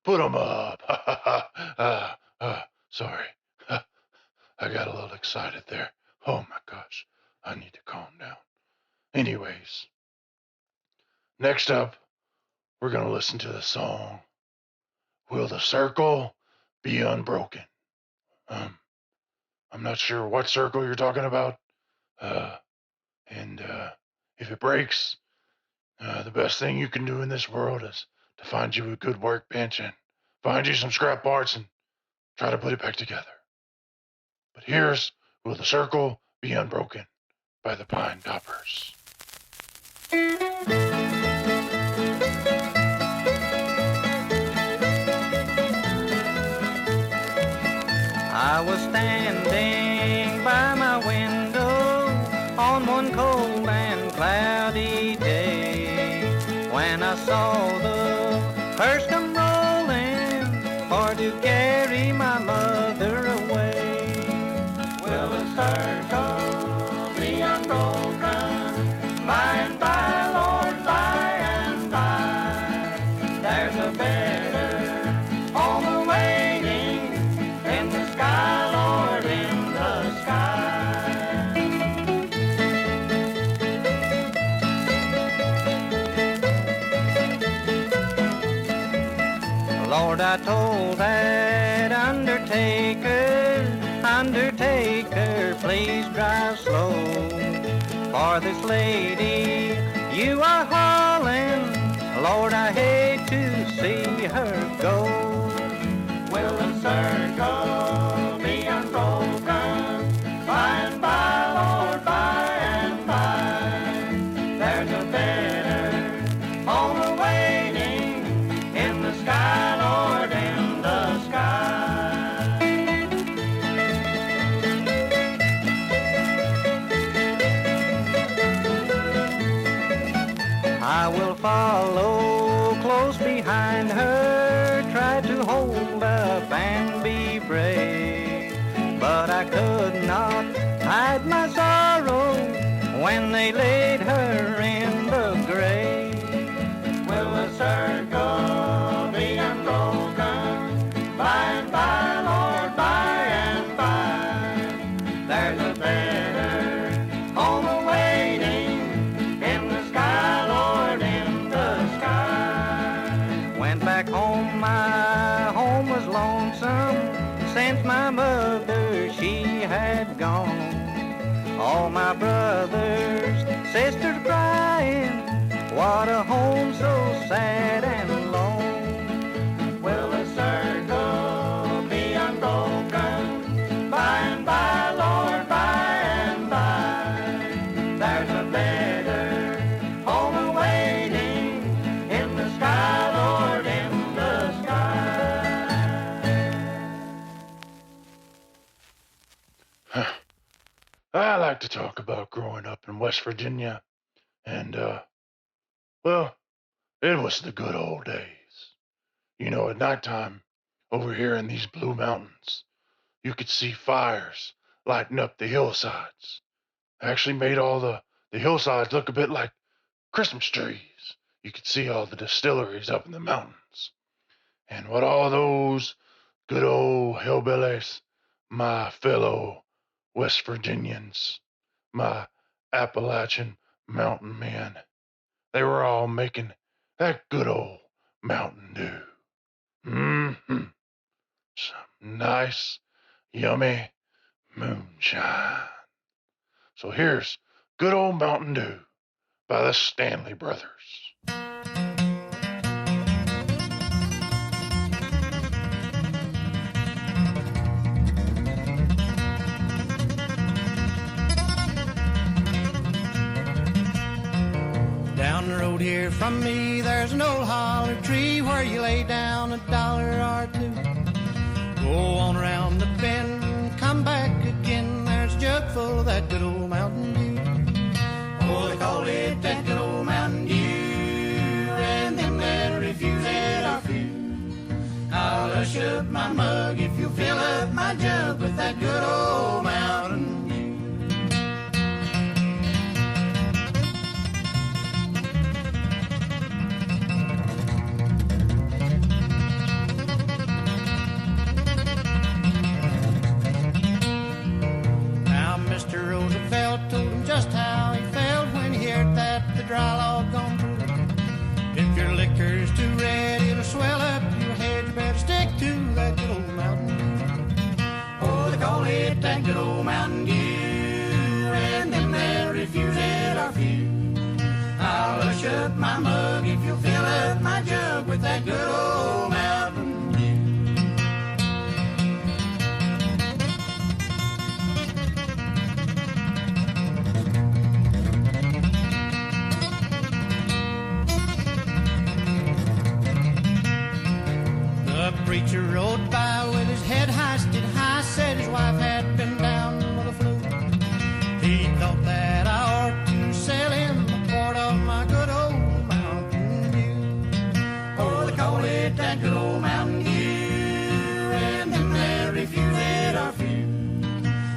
put 'em up. Sorry, I got a little excited there. Oh my gosh, I need to calm down. Anyways, next up, we're going to listen to the song, Will the Circle Be Unbroken? I'm not sure what circle you're talking about. And if it breaks, the best thing you can do in this world is to find you a good workbench and find you some scrap parts and try to put it back together. But here's Will the Circle Be Unbroken by the Pinetoppers. I was standing by my window on one cold and cloudy day when I saw the hearse come rolling for to carry my mother away. Will the circle be unbroken by and by, Lord, by and by? There's a better home awaiting in the sky, Lord, in the sky. Lord, I told that undertaker, please drive slow. For this lady you are hauling, Lord, I hate to see her go. Will the circle be unbroken by and by, Lord, by and by? There's a better home awaiting in the sky, Lord, in the sky. I will follow close behind her, try to hold up and be brave, but I could not hide my sorrow when they laid her in the grave. Will the circle be unbroken by and by, Lord, by and by? There's a better home awaiting in the sky, Lord, in the sky. Went back home, my home was lonesome since my mother, she had gone. All my brothers, sisters crying, what a home so sad and lone. Will the circle be unbroken by and by, Lord, by and by? There's a better home awaiting in the sky, Lord, in the sky. I like to talk about growing up in West Virginia, and, well, it was the good old days. You know, at nighttime, over here in these Blue Mountains, you could see fires lighting up the hillsides. Actually made all the hillsides look a bit like Christmas trees. You could see all the distilleries up in the mountains. And what all those good old hillbillies, my fellow West Virginians, my Appalachian mountain men, they were all making that good old Mountain Dew. Some nice, yummy moonshine. So here's good old Mountain Dew by the Stanley Brothers. Down the road here from me, there's an old holler tree where you lay down $1 or two. Go on around the bend, come back again. There's a jug full of that good old Mountain Dew. Oh, they call it that good old Mountain Dew, and them that refuse it are few. I'll hush up my mug if you fill up my jug with that good old Mountain Dew. Mr. Roosevelt told him just how he felt when he heard that the dry log gone through. liquor's too red, it'll swell up your head. You better stick to that good old Mountain Dew. Oh, they call it that good old Mountain Dew, and them that refuse it are few. I'll hush up my mug if you'll fill up my jug with that good old Mountain Dew. The preacher rode by with his head hoisted high, said his wife had been down with the flu. He thought that I ought to sell him a quart of my good old Mountain Dew. Oh, they call it that good old Mountain Dew, and them that refuse it are few.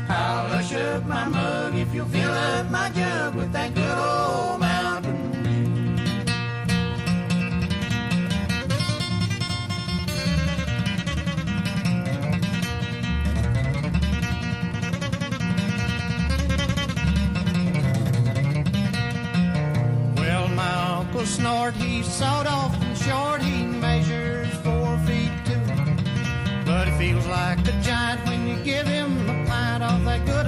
I'll hush up my mug if you'll fill up my jug with that good old Mountain Dew. Snort, he's sawed off and short, he measures 4 feet 2. But he feels like a giant when you give him a pint of that good